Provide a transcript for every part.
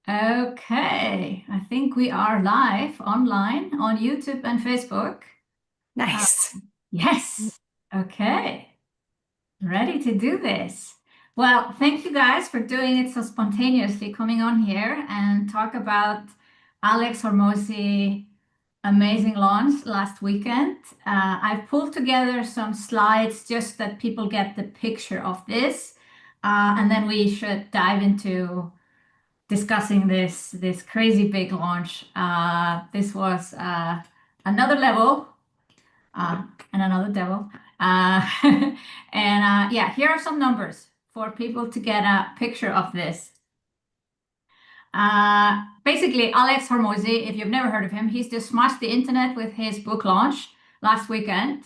Okay, I think we are live online on YouTube and Facebook. Uh, Nice. yes. Okay, ready to do this. Well, thank you guys for doing it so spontaneously, coming on here and talk about Alex Hormozi amazing launch last weekend. I've pulled together some slides just that people get the picture of this, and then we should dive into discussing this crazy big launch. This was another level and another devil. And yeah, here are some numbers for people to get a picture of this. Basically, Alex Hormozi, if you've never heard of him, he's just smashed the internet with his book launch last weekend.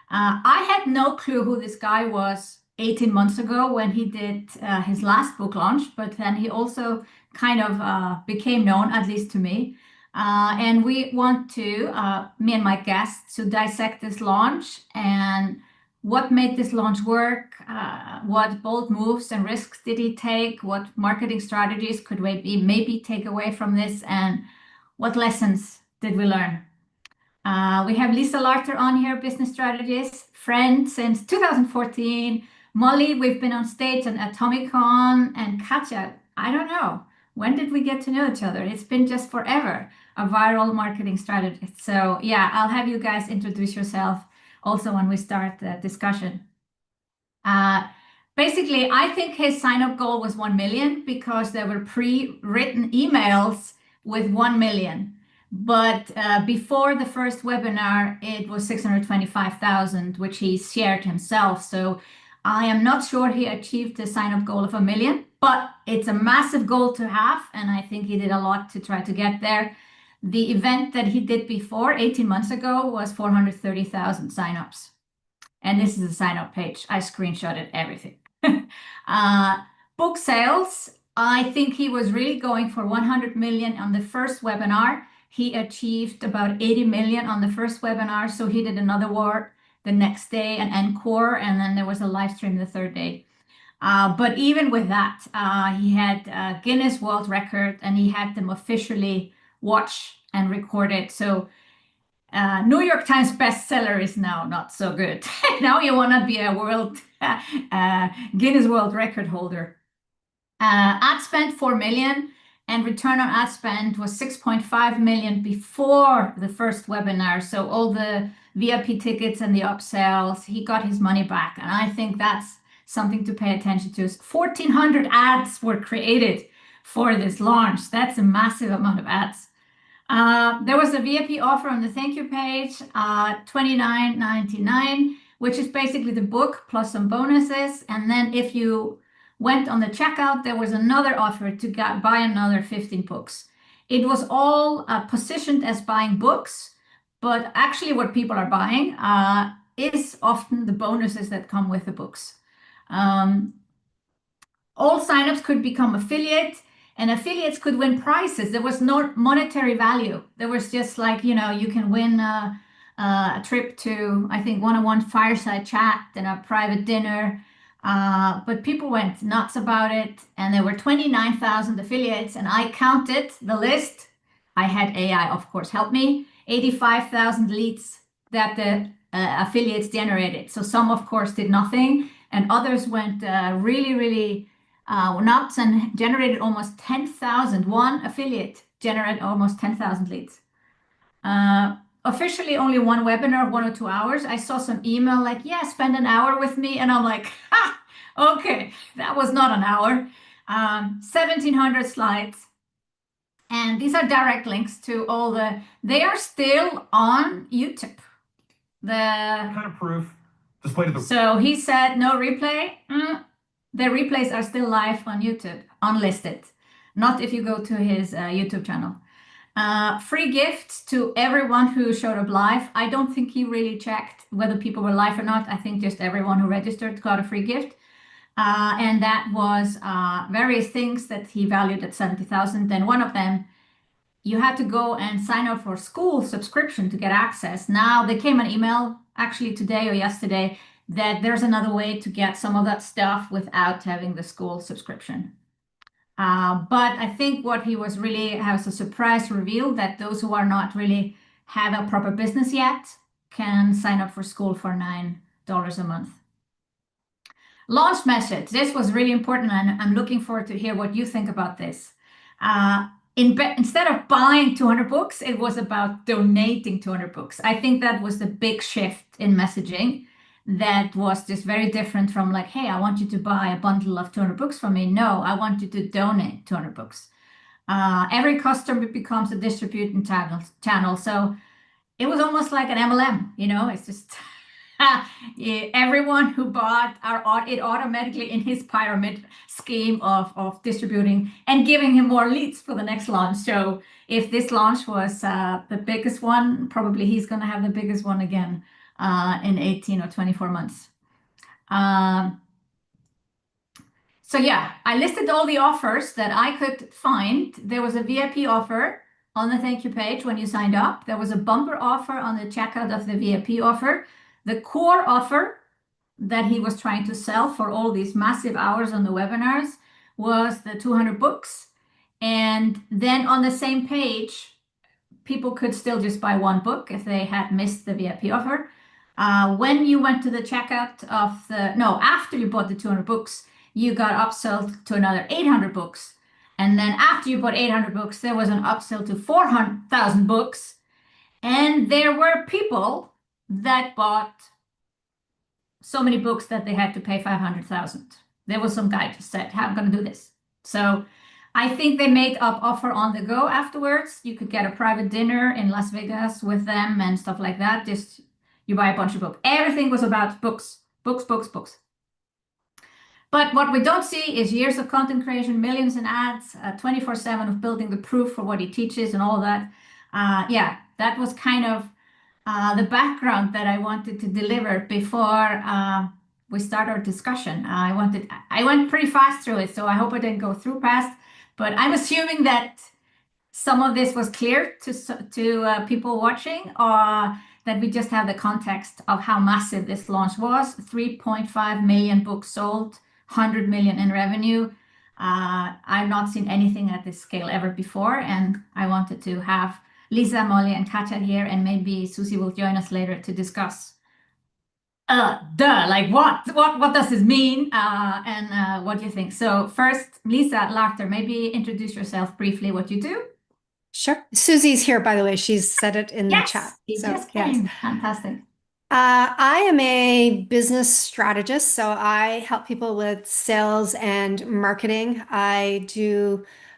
I had no clue who this guy was 18 months ago when he did his last book launch, but then he also kind of became known, at least to me. And we want to, me and my guests, to dissect this launch and what made this launch work, what bold moves and risks did he take, what marketing strategies could we maybe take away from this, and what lessons did we learn. We have Lisa Larter on here, business strategist, friend since 2014. Molly, we've been on stage at Atomicon, and Katja, I don't know. When did we get to know each other? It's been just forever, a viral marketing strategist. So yeah, I'll have you guys introduce yourself also when we start the discussion. Uh, Basically, I think his sign-up goal was 1 million because there were pre-written emails with 1 million. But before the first webinar, it was 625,000, which he shared himself. So I am not sure he achieved the sign-up goal of 1 million, but it's a massive goal to have. And I think he did a lot to try to get there. The event that he did before, 18 months ago, was 430,000 sign-ups. And this is a sign-up page. I screenshotted everything. uh, Book sales, I think he was really going for 100 million on the first webinar. He achieved about 80 million on the first webinar. So he did another war the next day, an encore, and then there was a live stream the third day. But even with that, he had a Guinness World Record and he had them officially watched and recorded. So New York Times bestseller is now not so good. Now you want to be a Guinness World Record holder. Ad spend 4 million and return on ad spend was 6.5 million before the first webinar. So all the VIP tickets and the upsells, he got his money back. And I think that's something to pay attention to. 1,400 ads were created for this launch. That's a massive amount of ads. There was a VIP offer on the thank you page, $29.99, which is basically the book plus some bonuses. And then if you went on the checkout, there was another offer to buy another 15 books. It was all positioned as buying books, but actually what people are buying is often the bonuses that come with the books. All signups could become affiliate and affiliates could win prizes. There was no monetary value. There was just like, you can win a trip to, I think, one-on-one fireside chat and a private dinner. But people went nuts about it. And there were 29,000 affiliates. And I counted the list. I had AI, of course, help me. 85,000 leads that the affiliates generated. So some, of course, did nothing. And others went really, really nuts and generated almost 10,000. One affiliate generated almost 10,000 leads. Officially only one webinar, 1 or 2 hours. I saw some email like, yeah, spend an hour with me. And I'm like, ha, okay, that was not an hour. 1,700 slides. And these are direct links to they are still on YouTube. Kind of proof displayed at the. So he said no replay. The replays are still live on YouTube, unlisted. Not if you go to his YouTube channel. Free gifts to everyone who showed up live. I don't think he really checked whether people were live or not. I think just everyone who registered got a free gift. And that was various things that he valued at 70,000. And one of them, you had to go and sign up for school subscription to get access. Now there came an email actually today or yesterday that there's another way to get some of that stuff without having the school subscription. But I think what he was really has a surprise reveal that those who are not really have a proper business yet can sign up for school for $9 a month. Launch message. This was really important, and I'm looking forward to hear what you think about this. Instead of buying 200 books, it was about donating 200 books. I think that was the big shift in messaging that was just very different from like, hey, I want you to buy a bundle of 200 books from me. No, I want you to donate 200 books. Every customer becomes a distribution channel. So it was almost like an MLM, it's just everyone who bought it automatically in his pyramid scheme of distributing and giving him more leads for the next launch. So if this launch was the biggest one, probably he's going to have the biggest one again in 18 or 24 months. So yeah, I listed all the offers that I could find. There was a VIP offer on the thank you page when you signed up. There was a bumper offer on the checkout of the VIP offer. The core offer that he was trying to sell for all these massive hours on the webinars was the 200 books. And then on the same page, people could still just buy one book if they had missed the VIP offer. When you went to the checkout after you bought the 200 books, you got upsold to another 800 books. And then after you bought 800 books, there was an upsell to 400,000 books. And there were people that bought so many books that they had to pay 500,000. There was some guy just said, how am I going to do this? So I think they made up offer on the go afterwards. You could get a private dinner in Las Vegas with them and stuff like that. Just you buy a bunch of books. Everything was about books, books, books, books. But what we don't see is years of content creation, millions in ads, 24/7 of building the proof for what he teaches and all that. Yeah, that was kind of the background that I wanted to deliver before we start our discussion. I went pretty fast through it, so I hope I didn't go through fast. But I'm assuming that some of this was clear to people watching, or that we just have the context of how massive this launch was. 3.5 million books sold, 100 million in revenue. I've not seen anything at this scale ever before, and I wanted to have Lisa, Molly, and Katja here, and maybe Susie will join us later to discuss. Like what does this mean? And what do you think? So first, Lisa Lachter, maybe introduce yourself briefly, what you do. Sure. Susie's here, by the way. She's said it in the chat. She just came. Fantastic. I am a business strategist, so I help people with sales and marketing. I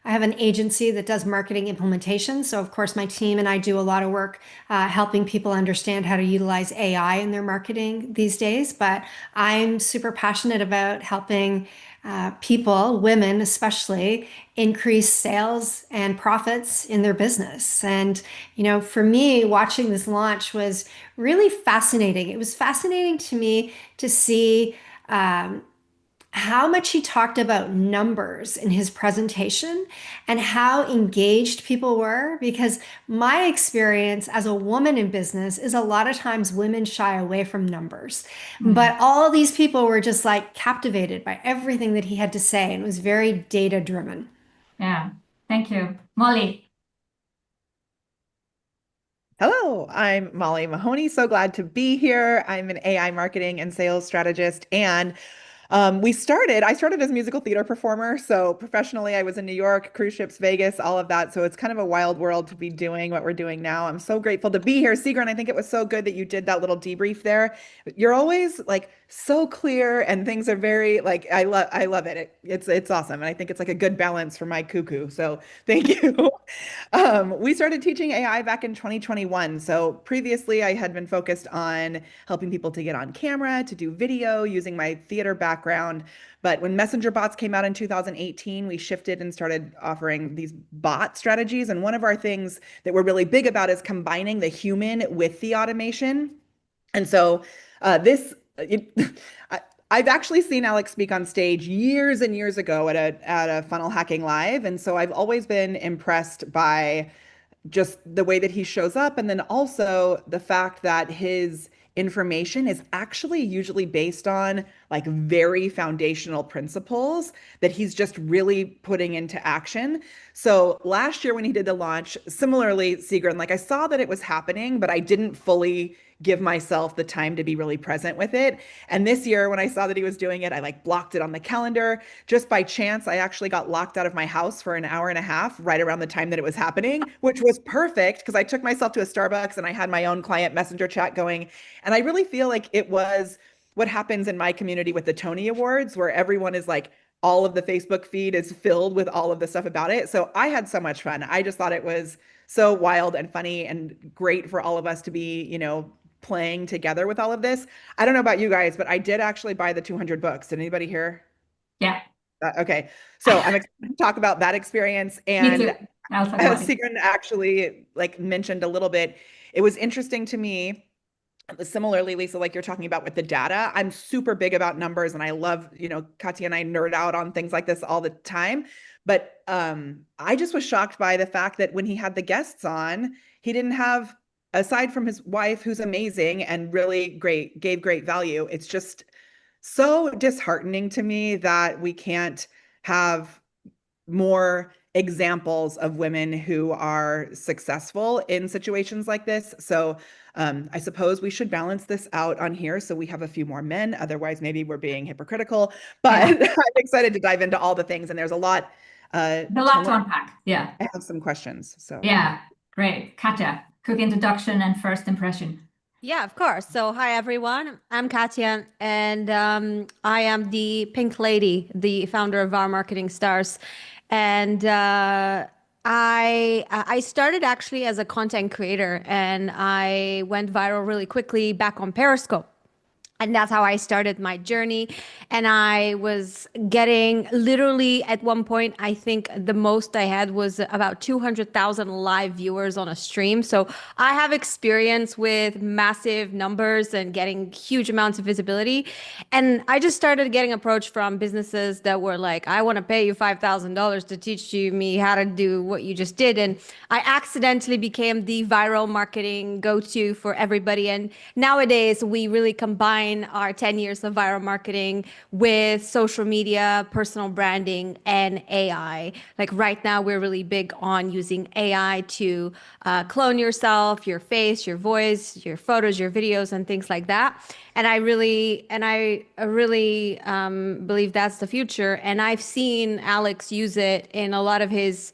have an agency that does marketing implementation. So, of course, my team and I do a lot of work helping people understand how to utilize AI in their marketing these days. But I'm super passionate about helping people, women especially, increase sales and profits in their business. And, for me, watching this launch was really fascinating. It was fascinating to me to see how much he talked about numbers in his presentation and how engaged people were. Because my experience as a woman in business is a lot of times women shy away from numbers. But all these people were just like captivated by everything that he had to say, and it was very data driven. Yeah, thank you. Molly. Hello, I'm Molly Mahoney. So glad to be here. I'm an AI marketing and sales strategist, and I started as a musical theater performer. So professionally, I was in New York, cruise ships, Vegas, all of that. So it's kind of a wild world to be doing what we're doing now. I'm so grateful to be here. Sigrun, I think it was so good that you did that little debrief there. You're always like so clear, and things are very like, I love it. It's awesome. And I think it's like a good balance for my cuckoo. So thank you. We started teaching AI back in 2021. So previously I had been focused on helping people to get on camera, to do video using my theater background. But when messenger bots came out in 2018, we shifted and started offering these bot strategies. And one of our things that we're really big about is combining the human with the automation. And so I've actually seen Alex speak on stage years and years ago at a funnel hacking live. And so I've always been impressed by just the way that he shows up. And then also the fact that his information is actually usually based on like very foundational principles that he's just really putting into action. So last year when he did the launch, similarly, Sigrun, like I saw that it was happening, but I didn't fully give myself the time to be really present with it. And this year when I saw that he was doing it, I like blocked it on the calendar. Just by chance, I actually got locked out of my house for an hour and a half right around the time that it was happening, which was perfect because I took myself to a Starbucks and I had my own client messenger chat going. And I really feel like it was what happens in my community with the Tony Awards, where everyone is like, all of the Facebook feed is filled with all of the stuff about it. So I had so much fun. I just thought it was so wild and funny and great for all of us to be, playing together with all of this. I don't know about you guys, but I did actually buy the 200 books. Did anybody hear? Yeah. Okay. So I'm excited to talk about that experience. Me And too. I'll talk about it. Sigrun actually like mentioned a little bit, it was interesting to me. Similarly, Lisa, like you're talking about with the data, I'm super big about numbers and I love, Katya and I nerd out on things like this all the time. But I just was shocked by the fact that when he had the guests on, he didn't have, aside from his wife, who's amazing and really great, gave great value. It's just so disheartening to me that we can't have more examples of women who are successful in situations like this. So I suppose we should balance this out on here so we have a few more men. Otherwise, maybe we're being hypocritical. But yeah. I'm excited to dive into all the things, and there's a lot. The lot to unpack. Yeah. I have some questions. So yeah, great. Katja, quick introduction and first impression. Yeah, of course. So, hi everyone. I'm Katya, and I am the Pink Lady, the founder of Our Marketing Stars. And I started actually as a content creator, and I went viral really quickly back on Periscope. And that's how I started my journey. And I was getting literally at one point, I think the most I had was about 200,000 live viewers on a stream. So I have experience with massive numbers and getting huge amounts of visibility. And I just started getting approached from businesses that were like, I want to pay you $5,000 to teach me how to do what you just did. And I accidentally became the viral marketing go-to for everybody. And nowadays we really combine our 10 years of viral marketing with social media, personal branding, and AI. Like right now, we're really big on using AI to clone yourself, your face, your voice, your photos, your videos, and things like that. And I really believe that's the future. And I've seen Alex use it in a lot of his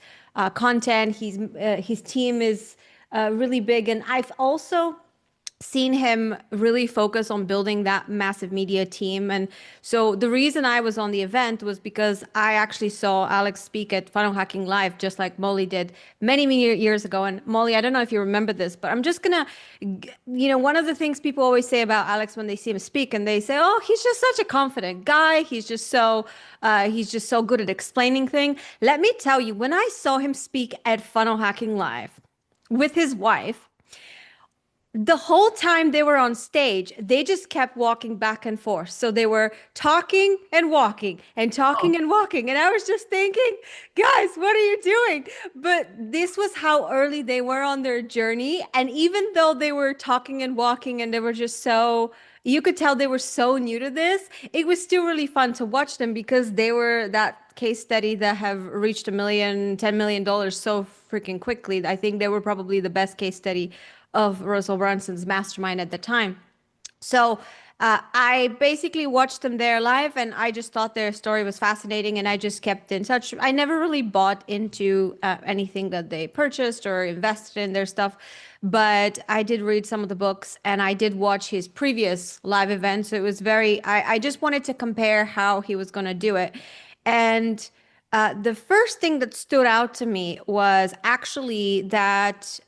content. His team is really big, and I've also seen him really focus on building that massive media team. And so the reason I was on the event was because I actually saw Alex speak at Funnel Hacking Live, just like Molly did many, many years ago. And Molly, I don't know if you remember this, but I'm just gonna, one of the things people always say about Alex when they see him speak, and they say, oh, he's just such a confident guy. He's just so good at explaining things. Let me tell you, when I saw him speak at Funnel Hacking Live with his wife, the whole time they were on stage, they just kept walking back and forth. So they were talking and walking and talking and walking. And I was just thinking, guys, what are you doing? But this was how early they were on their journey. And even though they were talking and walking and they were just you could tell they were so new to this, it was still really fun to watch them because they were that case study that have reached $10 million so freaking quickly. I think they were probably the best case study of Russell Brunson's mastermind at the time. So I basically watched them there live, and I just thought their story was fascinating, and I just kept in touch. I never really bought into anything that they purchased or invested in their stuff, but I did read some of the books, and I did watch his previous live events. So it was I just wanted to compare how he was going to do it. And the first thing that stood out to me was actually that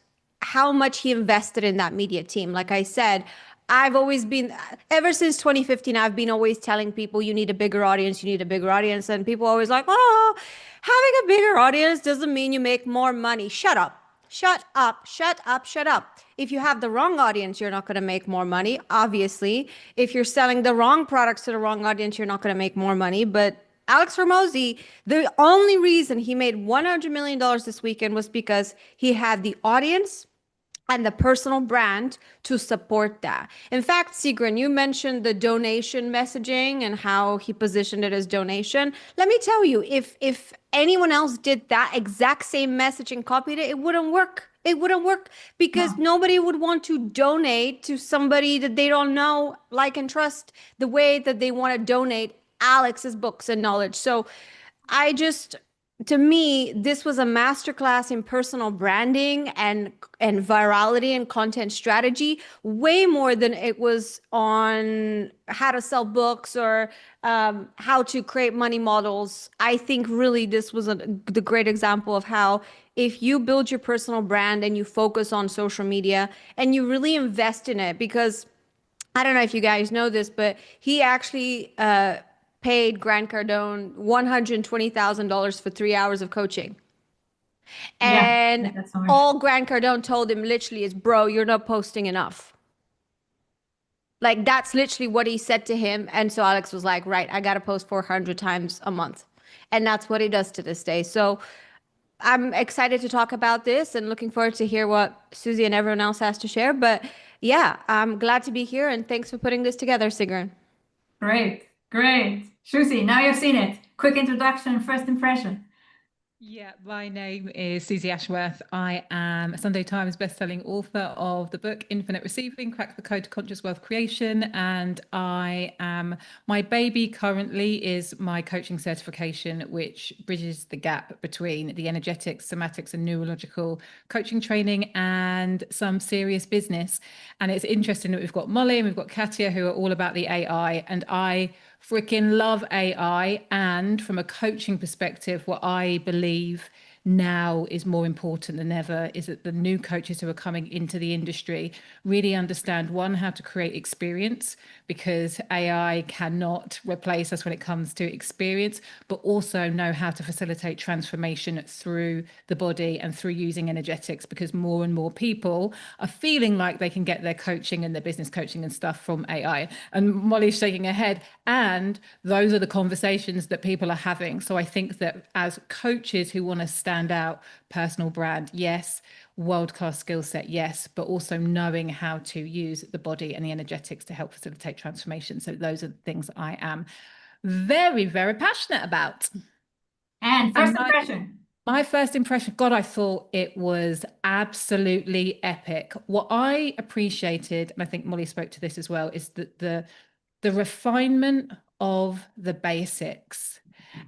how much he invested in that media team. Like I said, I've always been, ever since 2015, I've been always telling people you need a bigger audience, you need a bigger audience. And people are always like, oh, having a bigger audience doesn't mean you make more money. Shut up. Shut up, shut up, shut up. If you have the wrong audience, you're not going to make more money. Obviously, if you're selling the wrong products to the wrong audience, you're not going to make more money. But Alex Hormozi, the only reason he made $100 million this weekend was because he had the audience and the personal brand to support that. In fact, Sigrid, you mentioned the donation messaging and how he positioned it as donation. Let me tell you, if anyone else did that exact same message and copied it, it wouldn't work. It wouldn't work because No. nobody would want to donate to somebody that they don't know, like, and trust the way that they want to donate Alex's books and knowledge. So I just, to me, this was a masterclass in personal branding and virality and content strategy, way more than it was on how to sell books or how to create money models. I think really this was the great example of how if you build your personal brand and you focus on social media and you really invest in it, because I don't know if you guys know this, but he actually paid Grant Cardone $120,000 for 3 hours of coaching. Yeah, And that's so much. all Grant Cardone told him literally is, bro, you're not posting enough. Like, that's literally what he said to him. And so Alex was like, right, I got to post 400 times a month. And that's what he does to this day. So I'm excited to talk about this and looking forward to hear what Susie and everyone else has to share. But yeah, I'm glad to be here. And thanks for putting this together, Sigrun. Great, great. Susie, now you've seen it. Quick introduction, first impression. Yeah, my name is Susie Ashworth. I am a Sunday Times bestselling author of the book Infinite Receiving, Crack the Code to Conscious Wealth Creation. And my baby currently is my coaching certification, which bridges the gap between the energetics, somatics, and neurological coaching training and some serious business. And it's interesting that we've got Molly and we've got Katya, who are all about the AI. And I freaking love AI. And from a coaching perspective, what I believe now is more important than ever is that the new coaches who are coming into the industry really understand, one, how to create experience, because AI cannot replace us when it comes to experience, but also know how to facilitate transformation through the body and through using energetics, because more and more people are feeling like they can get their coaching and their business coaching and stuff from AI. And Molly's shaking her head. And those are the conversations that people are having. So I think that as coaches who want to stand out, personal brand, yes, world-class skill set, yes, but also knowing how to use the body and the energetics to help facilitate transformation. So those are the things I am very, very passionate about. And first impression. My first impression, God, I thought it was absolutely epic. What I appreciated, and I think Molly spoke to this as well, is that the refinement of the basics.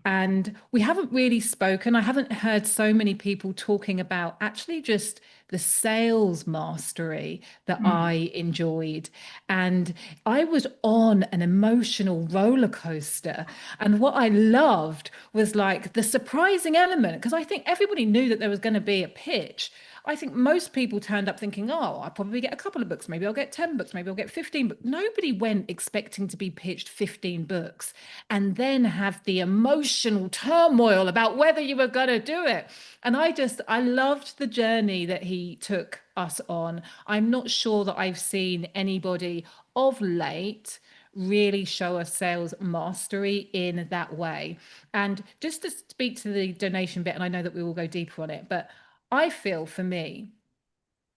And we haven't really spoken, I haven't heard so many people talking about actually just the sales mastery that I enjoyed. And I was on an emotional roller coaster. And what I loved was like the surprising element, because I think everybody knew that there was going to be a pitch. I think most people turned up thinking, oh, I'll probably get a couple of books. Maybe I'll get 10 books. Maybe I'll get 15 books. Nobody went expecting to be pitched 15 books and then have the emotional turmoil about whether you were going to do it. And I loved the journey that he took us on. I'm not sure that I've seen anybody of late really show us sales mastery in that way. And just to speak to the donation bit, and I know that we will go deeper on it, but I feel for me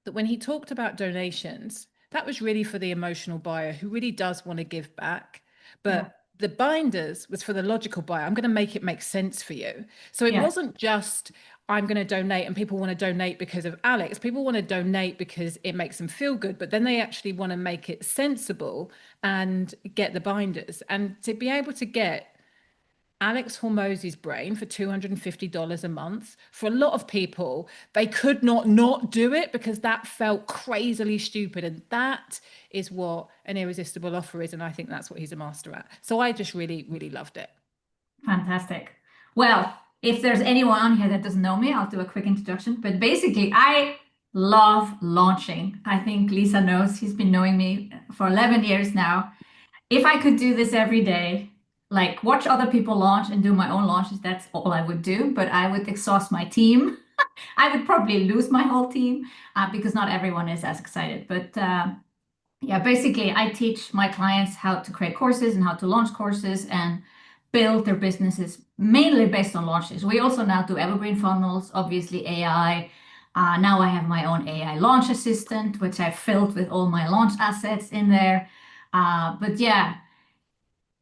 that when he talked about donations, that was really for the emotional buyer who really does want to give back. But the binders was for the logical buyer. I'm going to make it make sense for you. So it wasn't just, I'm going to donate and people want to donate because of Alex. People want to donate because it makes them feel good, but then they actually want to make it sensible and get the binders. And to be able to get Alex Hormozi's brain for $250 a month, for a lot of people, they could not do it because that felt crazily stupid. And that is what an irresistible offer is. And I think that's what he's a master at. So I just really, really loved it. Fantastic. Well, if there's anyone on here that doesn't know me, I'll do a quick introduction. But basically, I love launching. I think Lisa knows, he's been knowing me for 11 years now. If I could do this every day, like watch other people launch and do my own launches, that's all I would do. But I would exhaust my team. I would probably lose my whole team because not everyone is as excited. But yeah, basically, I teach my clients how to create courses and how to launch courses and build their businesses mainly based on launches. We also now do evergreen funnels, obviously AI, Now I have my own AI launch assistant, which I filled with all my launch assets in there. But yeah,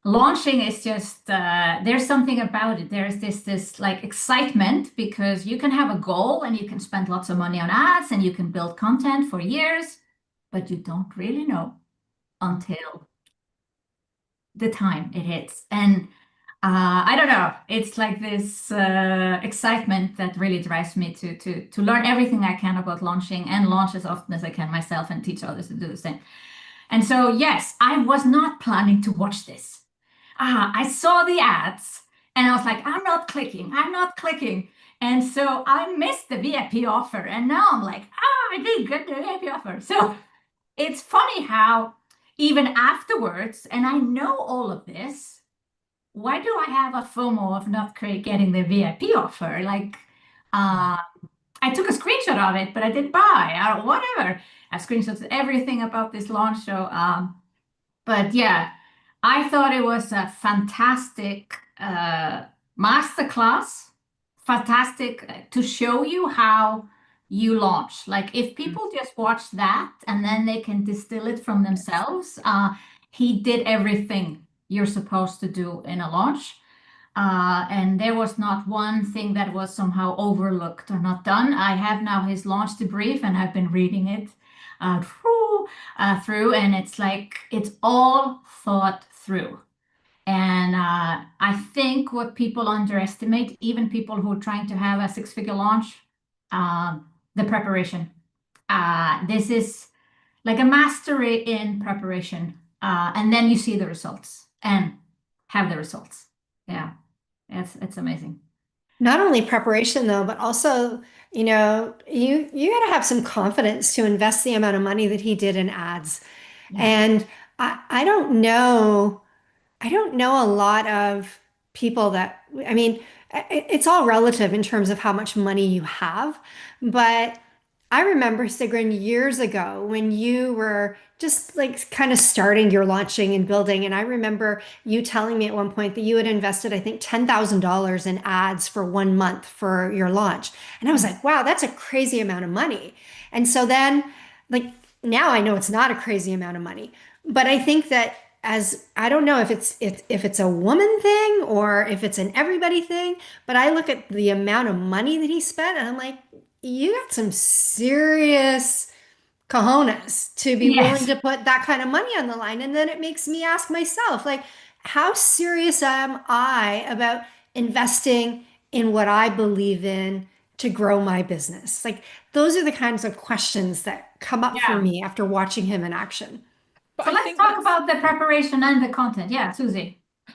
launching is just there's something about it. There's this like excitement because you can have a goal and you can spend lots of money on ads and you can build content for years, but you don't really know until the time it hits. And I don't know. It's like this excitement that really drives me to learn everything I can about launching and launch as often as I can myself and teach others to do the same. And so, yes, I was not planning to watch this. I saw the ads and I was like, I'm not clicking. I'm not clicking. And so I missed the VIP offer. And now I'm like, I did get the VIP offer. So it's funny how even afterwards, and I know all of this, why do I have a FOMO of not getting the VIP offer? Like, I took a screenshot of it, but I didn't buy or whatever. I have screenshots of everything about this launch show. But yeah, I thought it was a fantastic masterclass, fantastic to show you how you launch. Like if people just watch that and then they can distill it from themselves, he did everything you're supposed to do in a launch. And there was not one thing that was somehow overlooked or not done. I have now his launch debrief and I've been reading it through, and it's like it's all thought through. And I think what people underestimate, even people who are trying to have a six-figure launch, the preparation. This is like a mastery in preparation, and then you see the results and have the results. Yeah, it's amazing. Not only preparation though, but also, you got to have some confidence to invest the amount of money that he did in ads. Yeah. And I don't know. I don't know a lot of people that, I mean, it's all relative in terms of how much money you have. But I remember, Sigrun, years ago when you were just like kind of starting your launching and building. And I remember you telling me at one point that you had invested, I think, $10,000 in ads for 1 month for your launch. And I was like, wow, that's a crazy amount of money. And so then, like, now I know it's not a crazy amount of money. But I think that as I don't know if it's a woman thing or if it's an everybody thing, but I look at the amount of money that he spent and I'm like, you got some serious cojones to be willing Yes. to put that kind of money on the line. And then it makes me ask myself, like, how serious am I about investing in what I believe in to grow my business? Like, those are the kinds of questions that come up for Yeah. me after watching him in action. But So I let's think talk that's, about the preparation and the content. Yeah, Susie.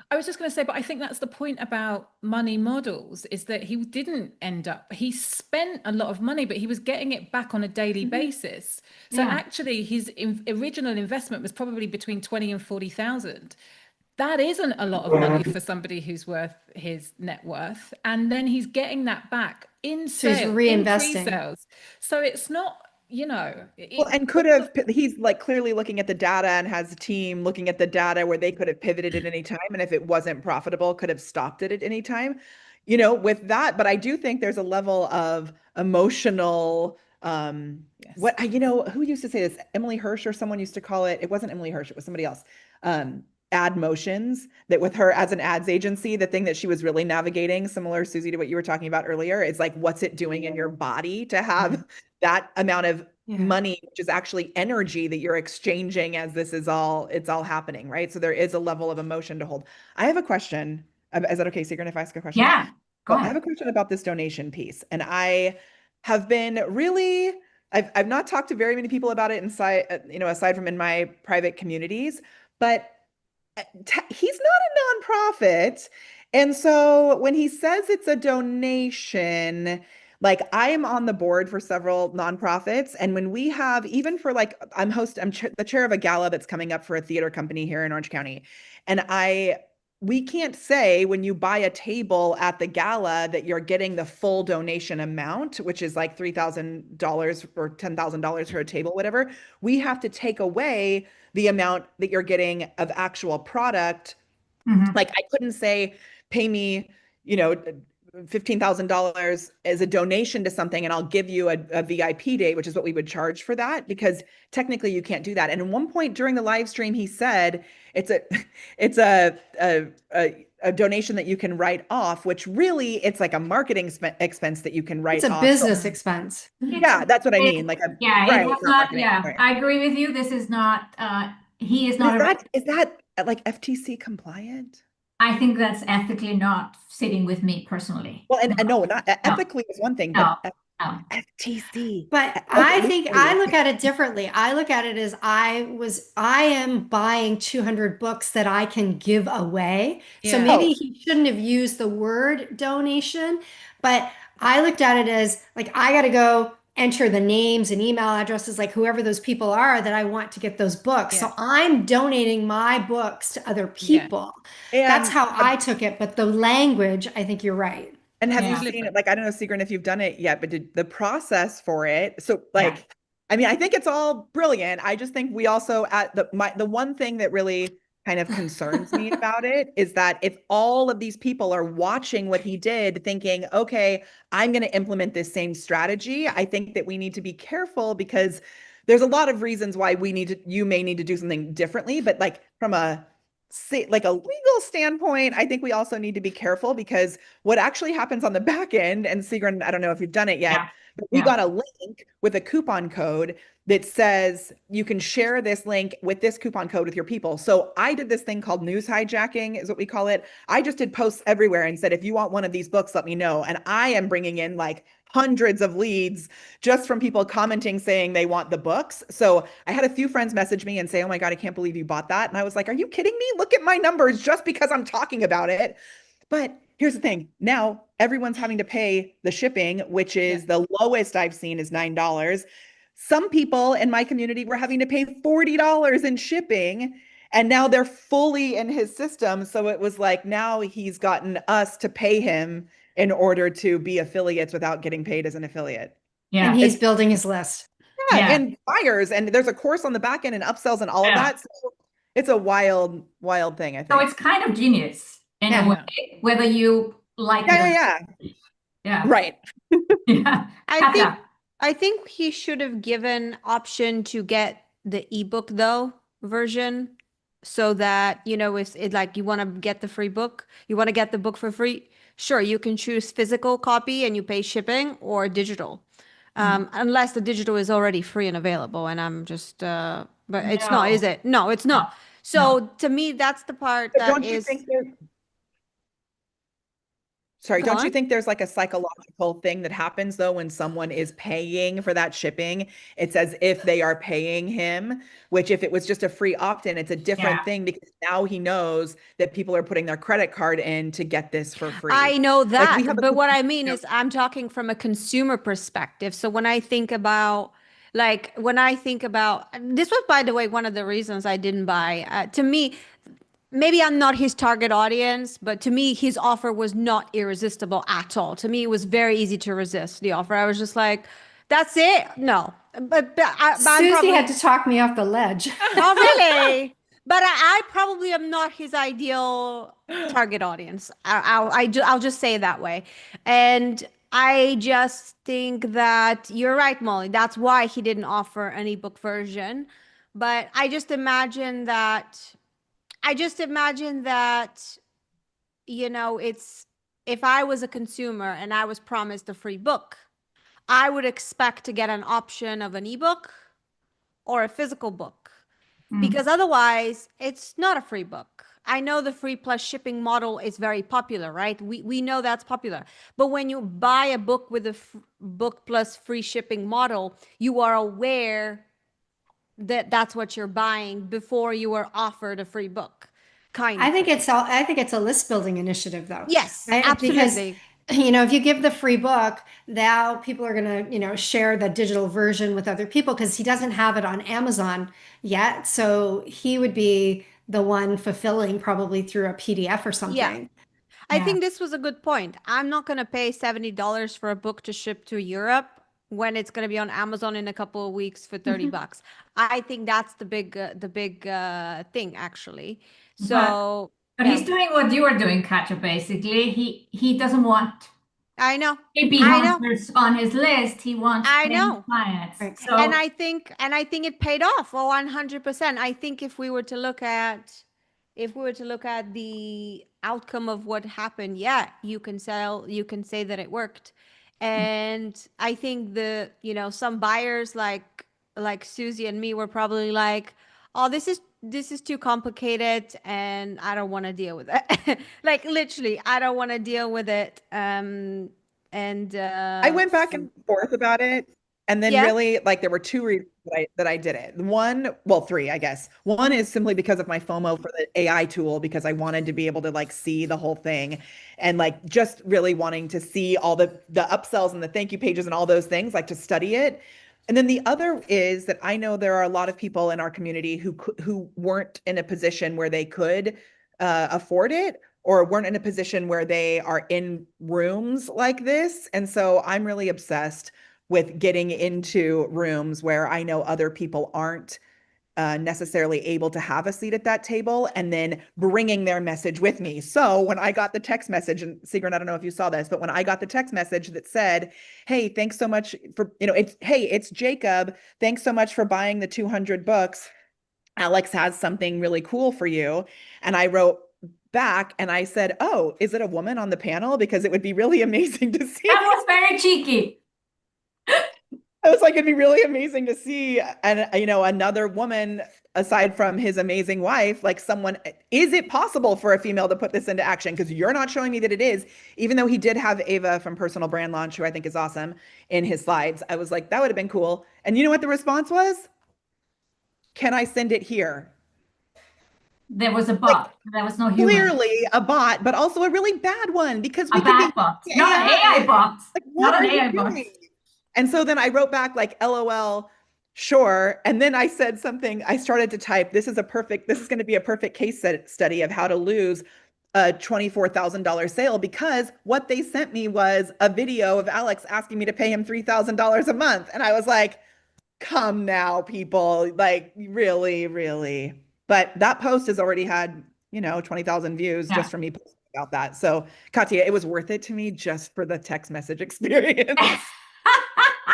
I was just going to say, but I think that's the point about money models is that he didn't end up, he spent a lot of money, but he was getting it back on a daily basis. So Yeah. actually his original investment was probably between 20 and 40,000. That isn't a lot of money for somebody who's worth his net worth. And then he's getting that back in So he's sales, in reinvesting. pre-sales. So it's not, Well, and could have, he's like clearly looking at the data and has a team looking at the data where they could have pivoted at any time. And if it wasn't profitable, could have stopped it at any time, with that. But I do think there's a level of emotional, Yes. who used to say this? Emily Hirsch or someone used to call it, it wasn't Emily Hirsch, it was somebody else. Ad motions, that with her as an ads agency, the thing that she was really navigating, similar, Susie, to what you were talking about earlier, is like, what's it doing in your body to have that amount of money, which is actually energy that you're exchanging as it's all happening, right? So there is a level of emotion to hold. I have a question. Is that okay, Sigrun, if I ask a question? Yeah, go I ahead. have a question about this donation piece. And I have been really, I've not talked to very many people about it inside, aside from in my private communities, but he's not a nonprofit. And so when he says it's a donation, like I am on the board for several nonprofits. And when we have, even for like, I'm the chair of a gala that's coming up for a theater company here in Orange County. And we can't say when you buy a table at the gala that you're getting the full donation amount, which is like $3,000 or $10,000 for a table, whatever. We have to take away the amount that you're getting of actual product. Mhm. Like I couldn't say, pay me, $15,000 as a donation to something, and I'll give you a VIP date, which is what we would charge for that, because technically you can't do that. And at one point during the live stream, he said it's a donation that you can write off, which really it's like a marketing expense that you can write It's a off. business expense. Yeah, that's what I mean. Like a Yeah, right, it was not not, marketing, yeah, right. I agree with you. This is not, he is But not is that like FTC compliant? I think that's ethically not sitting with me personally. Well, and no, not No, ethically is one thing, but no. FTC. But Okay, I think I look at it differently. I look at it as I am buying 200 books that I can give away. So Yeah. maybe he shouldn't have used the word donation, but I looked at it as like I got to go enter the names and email addresses, like whoever those people are that I want to get those books. So Yeah. I'm donating my books to other people. That's And how I took it. But the language, I think you're right. And have Yeah. you seen it? Like, I don't know, Sigrid, if you've done it yet, but did the process for it. So Yeah. like, I mean, I think it's all brilliant. I just think we also at the one thing that really kind of concerns me about it is that if all of these people are watching what he did, thinking, okay, I'm going to implement this same strategy, I think that we need to be careful because there's a lot of reasons why you may need to do something differently, but like from a legal standpoint, I think we also need to be careful because what actually happens on the back end, and Sigrid, I don't know if you've done it yet, Yeah. but we Yeah. got a link with a coupon code that says you can share this link with this coupon code with your people. So I did this thing called news hijacking is what we call it. I just did posts everywhere and said, if you want one of these books, let me know. And I am bringing in like hundreds of leads just from people commenting saying they want the books. So I had a few friends message me and say, oh my God, I can't believe you bought that. And I was like, are you kidding me? Look at my numbers just because I'm talking about it. But here's the thing. Now everyone's having to pay the shipping, which is the lowest I've seen is $9. Some people in my community were having to pay $40 in shipping, and now they're fully in his system. So it was like now he's gotten us to pay him in order to be affiliates without getting paid as an affiliate. Yeah. And he's building his list. Yeah, Yeah. and buyers, and there's a course on the back end and upsells and all of Yeah. that. So it's a wild, wild thing, I think. So it's kind of genius in Yeah. a way, whether you like it or yeah. not. Yeah. Right. Yeah. I think he should have given option to get the ebook though version so that, you know, if it like you want to get the free book, you want to get the book for free, sure, you can choose physical copy and you pay shipping or digital. Unless the digital is already free and available and I'm just but it's not, is it? No, it's not. So to me, that's the part But that don't you is think Sorry, Go don't you on. think there's like a psychological thing that happens though when someone is paying for that shipping? It's as if they are paying him, which if it was just a free opt-in, it's a different Yeah. thing because now he knows that people are putting their credit card in to get this for free. I know Like, we that, have a but what I consumer- mean is I'm talking from a consumer perspective. So when I think about this was, by the way, one of the reasons I didn't buy. To me, maybe I'm not his target audience, but to me, his offer was not irresistible at all. To me, it was very easy to resist the offer. I was just like, that's it? No. But I'm Susie probably, had to talk me off the ledge. oh, really? But I probably am not his ideal target audience. I'll just say it that way. And I just think that you're right, Molly. That's why he didn't offer an ebook version. But I just imagine that, you know, it's if I was a consumer and I was promised a free book, I would expect to get an option of an ebook or a physical book. Because otherwise, it's not a free book. I know the free plus shipping model is very popular, right? We know that's popular. But when you buy a book with a book plus free shipping model, you are aware that that's what you're buying before you are offered a free book. I think it's a list building initiative though. Yes, absolutely. Because, you know, if you give the free book, now people are going to, you know, share the digital version with other people because he doesn't have it on Amazon yet. So he would be the one fulfilling probably through a PDF or something. I think this was a good point. I'm not going to pay $70 for a book to ship to Europe when it's going to be on Amazon in a couple of weeks for 30 bucks. I think that's the big thing, actually. So, But he's doing what you are doing, Katja, basically. He doesn't want I know. maybe I know. hunters on his list. He wants I paying know. clients. Right. So And I think it paid off 100%. I think if we were to look at the outcome of what happened, yeah, you can say that it worked. And I think some buyers like Susie and me were probably like, oh, this is too complicated and I don't want to deal with it. Like literally, I don't want to deal with it. And I went back and forth about it. And then yeah. really, like, there were two reasons that I did it. One, well, three, I guess. One is simply because of my FOMO for the AI tool, because I wanted to be able to like see the whole thing and like just really wanting to see all the upsells and the thank you pages and all those things, like to study it. And then the other is that I know there are a lot of people in our community who weren't in a position where they could afford it, or weren't in a position where they are in rooms like this. And so I'm really obsessed with getting into rooms where I know other people aren't necessarily able to have a seat at that table, and then bringing their message with me. So when I got the text message, and Sigrun, I don't know if you saw this, but when I got the text message that said, hey, thanks so much for, it's Jacob. Thanks so much for buying the 200 books. Alex has something really cool for you. And I wrote back and I said, oh, is it a woman on the panel? Because it would be really amazing to see. that was very cheeky. I was like, it'd be really amazing to see, and another woman aside from his amazing wife, like someone. Is it possible for a female to put this into action? Because you're not showing me that it is, even though he did have Ava from Personal Brand Launch, who I think is awesome, in his slides. I was like, that would have been cool. And you know what the response was? Can I send it here? There was a bot. There was no human. Clearly a bot, but also a really bad one, because we A could be bad bot, not an AI bot. like, what Not are an you AI bot. doing? And so then I wrote back like, LOL, sure. And then I said something, I started to type, this is going to be a perfect case study of how to lose a $24,000 sale, because what they sent me was a video of Alex asking me to pay him $3,000 a month. And I was like, come now, people, like really, really. But that post has already had, 20,000 views Yeah. just from me posting about that. So Katya, it was worth it to me just for the text message experience.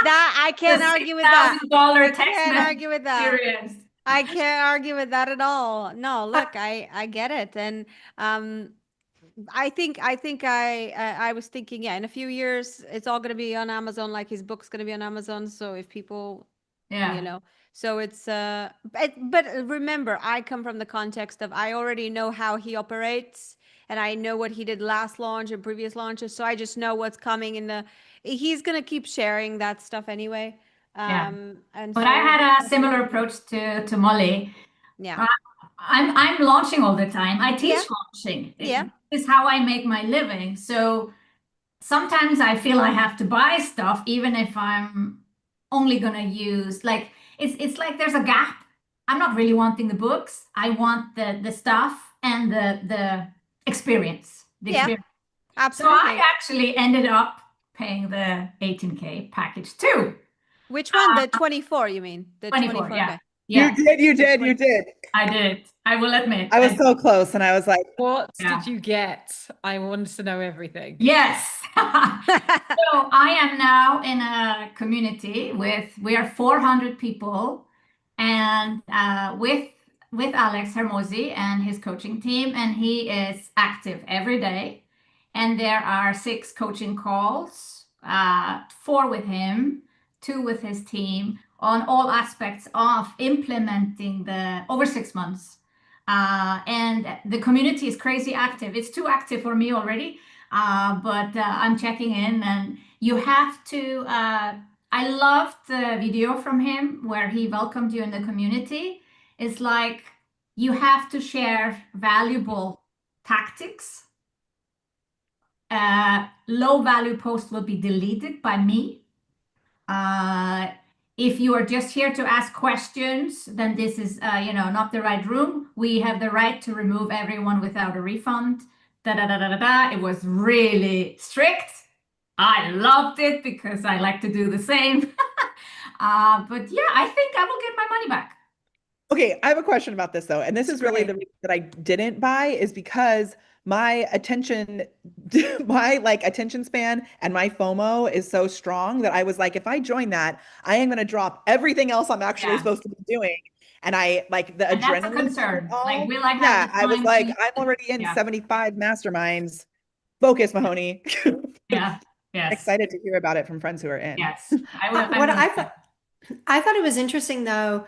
That I can't argue with that. $6,000 I text can't message argue with that. experience. I can't argue with that at all. No, look, I get it. And I think I was thinking, yeah, in a few years it's all going to be on Amazon, like his book's going to be on Amazon. So if people, Yeah. so it's but remember, I come from the context of I already know how he operates, and I know what he did last launch and previous launches, so I just know what's coming he's going to keep sharing that stuff anyway. Yeah. And But so I had a similar approach to Molly. yeah. I'm launching all the time. I teach Yeah. launching. Yeah. This is how I make my living. So sometimes I feel I have to buy stuff, even if I'm only gonna use like it's like there's a gap. I'm not really wanting the books. I want the stuff and the experience. The Yeah. experience. So Absolutely. I actually ended up paying the 18K package too. Which one? The 24, you mean? The 24, 24K. yeah. Yeah, You did. I did. I will admit. I was so close, and I was like, What Yeah. did you get? I want to know everything. Yes. So I am now in a community we are 400 people, and with Alex Hormozi and his coaching team, and he is active every day. And there are 6 coaching calls, 4 with him, 2 with his team, on all aspects of implementing the over 6 months. And the community is crazy active. It's too active for me already, but I'm checking in, and you have to. I loved the video from him where he welcomed you in the community. It's like you have to share valuable tactics. Low value posts will be deleted by me. If you are just here to ask questions, then this is not the right room. We have the right to remove everyone without a refund. Da da da da da da. It was really strict. I loved it because I like to do the same. But yeah, I think I will get my money back. okay, I have a question about this though. And this is really the reason that I didn't buy, is because my attention, my like attention span and my FOMO is so strong that I was like, if I join that, I am going to drop everything else I'm actually Yeah. supposed to be doing. And I like the And that's a adrenaline of it concern. all. Like we like Yeah, have the I was time like, to, I'm already in yeah, 75 masterminds. Focus, Mahoney. yeah, yes, Excited to hear about it from friends who are in. yes. I What will. I thought it was interesting though,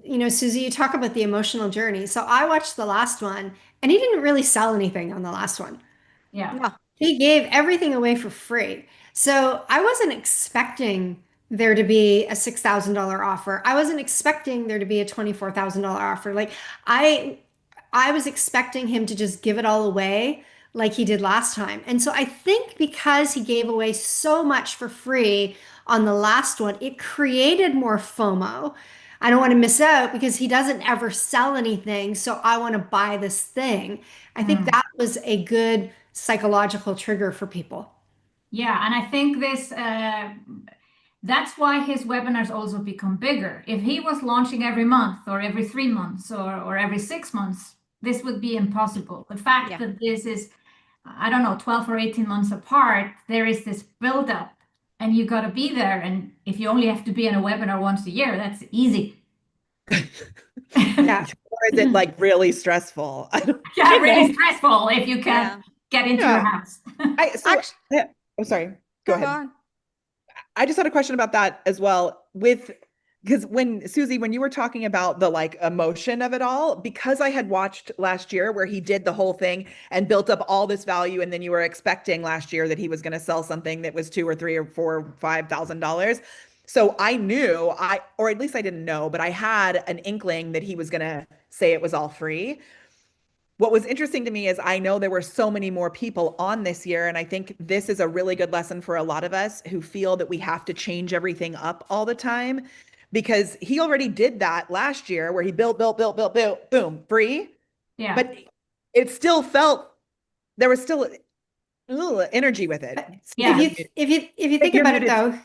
you know, Susie, you talk about the emotional journey. So I watched the last one and he didn't really sell anything on the last one. Yeah, No. He gave everything away for free. So I wasn't expecting there to be a $6,000 offer. I wasn't expecting there to be a $24,000 offer. Like I I was expecting him to just give it all away like he did last time. And so I think because he gave away so much for free on the last one, it created more FOMO. I don't want to miss out because he doesn't ever sell anything. So I want to buy this thing. I think Mm. that was a good psychological trigger for people. Yeah, and I think this that's why his webinars also become bigger. If he was launching every month or every 3 months or every 6 months, this would be impossible. The fact Yeah. that this is, I don't know, 12 or 18 months apart, there is this buildup and you got to be there. And if you only have to be in a webinar once a year, that's easy. Yeah. Or is it like really stressful? I don't Yeah, really know. stressful if you Yeah. can't get into your Yeah. house. Yeah. I'm sorry. Go ahead. on. I just had a question about that as well because when Susie, when you were talking about the like emotion of it all, because I had watched last year where he did the whole thing and built up all this value, and then you were expecting last year that he was going to sell something that was $2 or $3 or $4 or $5,000. So I knew or at least I didn't know, but I had an inkling that he was going to say it was all free. What was interesting to me is I know there were so many more people on this year, and I think this is a really good lesson for a lot of us who feel that we have to change everything up all the time, because he already did that last year where he built, boom, free, Yeah. but it still felt there was still energy with it. Yeah. If you think You're about it muted. though,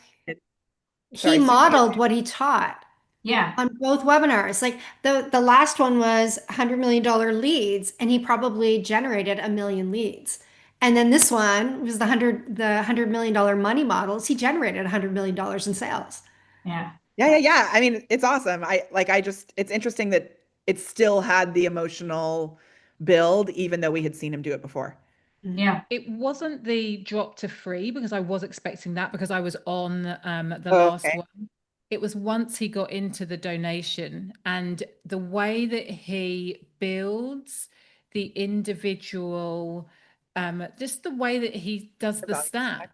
Sorry, he Susie. modeled what he taught Yeah. on both webinars. Like the last one was $100 million leads, and he probably generated 1 million leads. And then this one was the $100 million money models. He generated $100 million in sales. Yeah. Yeah. I mean, it's awesome. It's interesting that it still had the emotional build, even though we had seen him do it before. Yeah. It wasn't the drop to free because I was expecting that because I was on the last Okay. one. It was once he got into the donation and the way that he builds the individual, just the way that he does the value stack. stack.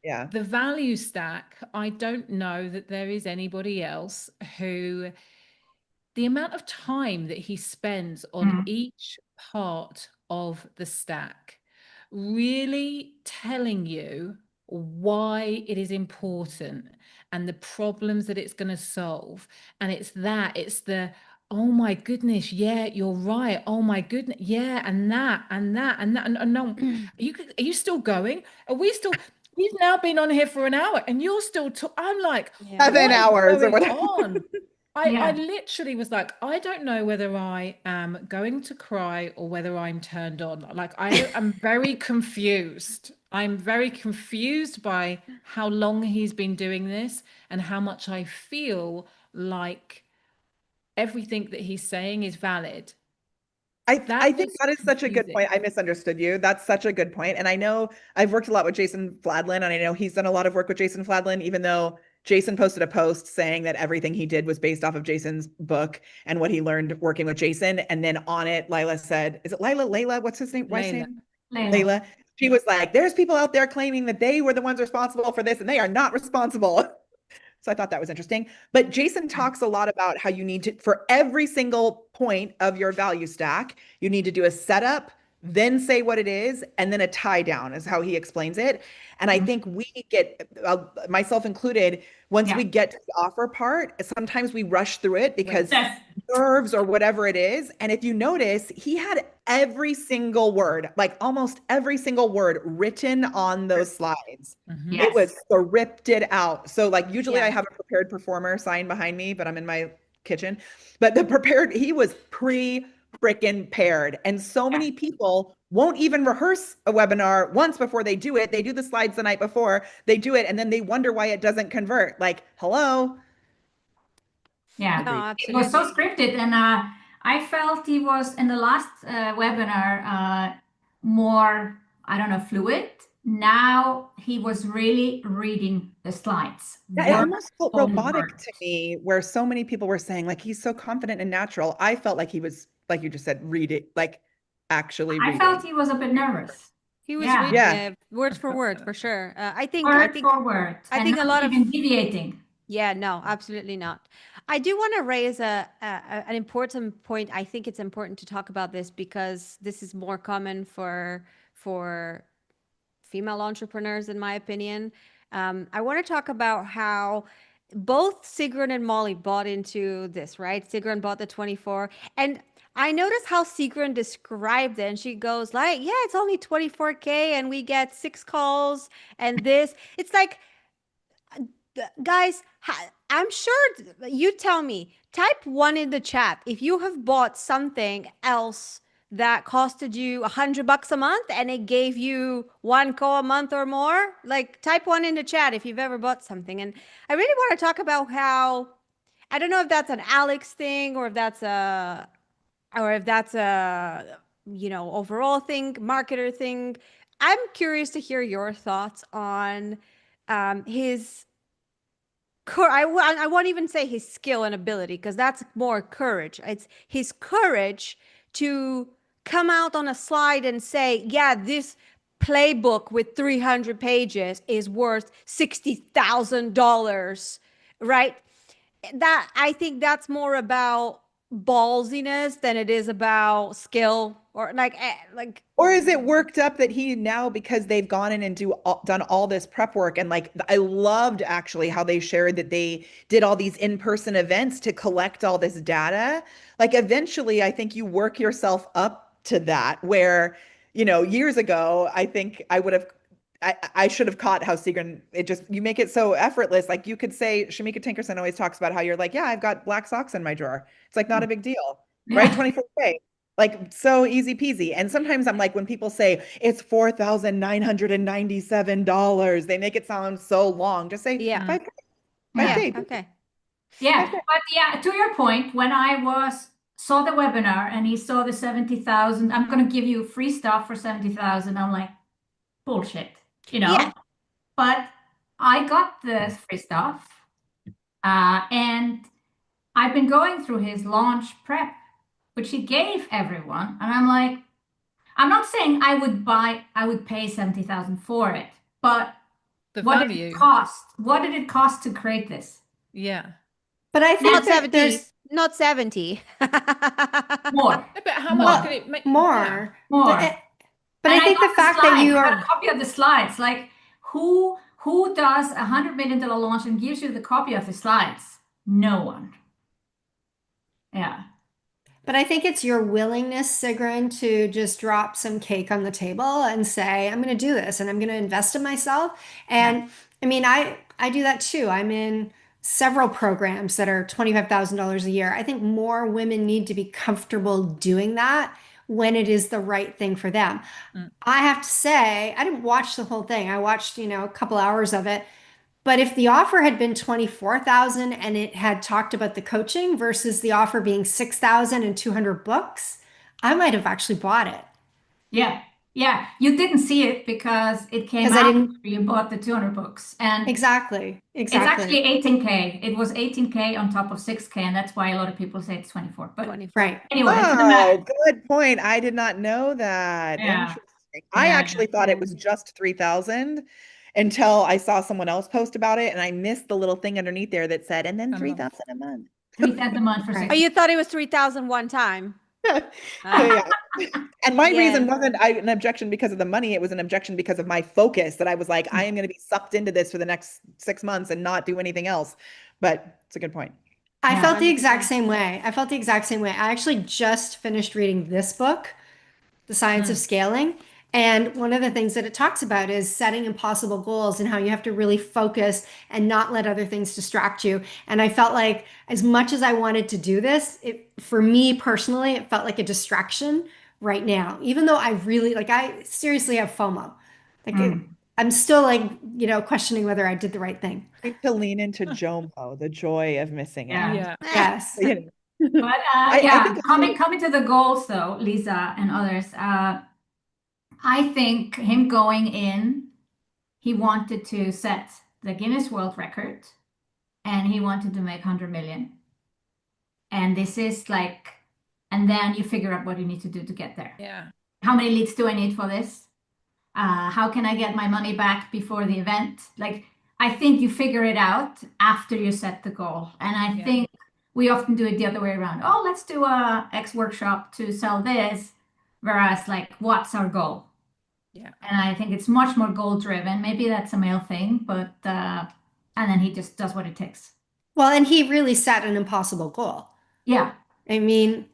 Yeah. The value stack, I don't know that there is anybody else who the amount of time that he spends on Mhm. each part of the stack, really telling you why it is important and the problems that it's going to solve. And it's the, oh my goodness, yeah, you're right. Oh my goodness, yeah, and that, and that, and that. And no, are you still going? Are we still? We've now been on here for an hour and you're still I'm like, Yeah. 7 what is hours or going whatever. on? I Yeah. literally was like, I don't know whether I am going to cry or whether I'm turned on. Like I'm very confused. I'm very confused by how long he's been doing this and how much I feel like everything that he's saying is valid. I That think was that is such a good confusing. point. I misunderstood you. That's such a good point. And I know I've worked a lot with Jason Fladlin, and I know he's done a lot of work with Jason Fladlin, even though Jason posted a post saying that everything he did was based off of Jason's book and what he learned working with Jason. And then on it, Lila said, is it Layla? What's his name? Wife's Layla. name? Layla. Layla. She was like, there's people out there claiming that they were the ones responsible for this, and they are not responsible. So I thought that was interesting. But Jason talks a lot about how you need to, for every single point of your value stack, you need to do a setup, then say what it is, and then a tie down is how he explains it. And I think we get, myself included, once Yeah. we get to the offer part, sometimes we rush through it because Yes. nerves or whatever it is. And if you notice, he had every single word, like almost every single word written on those slides. Mhm. Yes. It was scripted out. So like usually Yeah. I have a prepared performer sign behind me, but I'm in my kitchen. But he was freaking paired. And so many people won't even rehearse a webinar once before they do it. They do the slides the night before, they do it, and then they wonder why it doesn't convert. Like, hello. Yeah, No, it was so absolutely. scripted, and I felt he was in the last webinar more, I don't know, fluid. Now he was really reading the slides. Yeah, it Word almost felt for robotic word. to me, where so many people were saying, like, he's so confident and natural. I felt like he was, like you just said, reading, like actually I felt reading. he was a bit nervous. He was Yeah, reading Yeah. it word for word for sure. word for word, I and think a not lot of even deviating. Yeah, no, absolutely not. I do want to raise an important point. I think it's important to talk about this because this is more common for female entrepreneurs, in my opinion. I want to talk about how both Sigrun and Molly bought into this, right? Sigrun bought the 24, and I noticed how Sigrun described it, and she goes like, "Yeah, it's only 24K, and we get 6 calls, and this." It's like, guys, I'm sure you tell me, type 1 in the chat if you have bought something else that costed you $100 a month and it gave you 1 call a month or more. Like, type 1 in the chat if you've ever bought something. And I really want to talk about how, I don't know if that's an Alex thing or if that's a overall thing, marketer thing. I'm curious to hear your thoughts on his I won't even say his skill and ability because that's more courage. It's his courage to come out on a slide and say, yeah, this playbook with 300 pages is worth $60,000, right? That, I think that's more about ballsiness than it is about skill or like Or is it worked up that he now, because they've gone in and done all this prep work, and like I loved actually how they shared that they did all these in-person events to collect all this data. Like eventually, I think you work yourself up to that where, years ago, I think I should have caught how Seagren, you make it so effortless. Like you could say, Shamika Tinkerson always talks about how you're like, yeah, I've got black socks in my drawer. It's like not a big deal, right? Yeah. 24K. Like so easy peasy. And sometimes I'm like, when people say it's $4,997, they make it sound so long. Just say yeah. 5K, Yeah. 5K. Okay. Yeah, 5K. but yeah, to your point, when I saw the webinar and he saw the 70,000, I'm gonna give you free stuff for 70,000. I'm like, bullshit, Yeah. But I got the free stuff, and I've been going through his launch prep, which he gave everyone, and I'm like, I'm not saying I would pay 70,000 for it, but The what did it value. cost? What did it cost to create this? Yeah. But I think Not that 70. there's Not 70. More, No, but how more, much could it make? Yeah. more. more. But And I I think got the the fact that slides. you I got are a copy of the slides. Like, who does $100 million launch and gives you the copy of the slides? No one. Yeah. But I think it's your willingness, Sigrun, to just drop some cake on the table and say, I'm going to do this and I'm going to invest in myself. And I mean, I do that too. I'm in several programs that are $25,000 a year. I think more women need to be comfortable doing that when it is the right thing for them. Mm. I have to say, I didn't watch the whole thing. I watched, a couple hours of it. But if the offer had been 24,000 and it had talked about the coaching versus the offer being 6,000 and 200 books, I might have actually bought it. Yeah. Yeah. You didn't see it because it came Because I out didn't after you bought the 200 books. And exactly. it's actually Exactly. 18K. It was 18K on top of 6K. And that's why a lot of people say it's 24. But 24. Right. anyway, it doesn't matter. Oh, good point. I did not know that. Yeah. Interesting. I Yeah. actually thought it was just 3,000 until I saw someone else post about it, and I missed the little thing underneath there that said, and then A month. 3,000 a month. 3,000 a month for Right. Oh, 6. you thought it was 3,000 one time. Yeah. And my reason Yeah. wasn't an objection because of the money. It was an objection because of my focus that I was like, I am going to be sucked into this for the next 6 months and not do anything else. But it's a good point. I Yeah. felt the exact 100%. same way. I felt the exact same way. I actually just finished reading this book, The Science of Scaling. And one of the things that it talks about is setting impossible goals and how you have to really focus and not let other things distract you. And I felt like as much as I wanted to do this, for me personally, it felt like a distraction right now, even though I really like, I seriously have FOMO. Like I'm still like, questioning whether I did the right thing. Need to lean into JOMO, the joy of missing Yeah. out. Yeah. Yes. You know. But I think coming to the goals though, Lisa and others, I think him going in, he wanted to set the Guinness World Record and he wanted to make 100 million. And this is like, and then you figure out what you need to do to get there. Yeah. How many leads do I need for this? How can I get my money back before the event? Like, I think you figure it out after you set the goal. And I think we often do it the other way around. Oh, let's do a X workshop to sell this. Whereas, like, what's our goal? Yeah. And I think it's much more goal driven. Maybe that's a male thing, but, and then he just does what it takes. Well, and he really set an impossible goal. Yeah. I mean,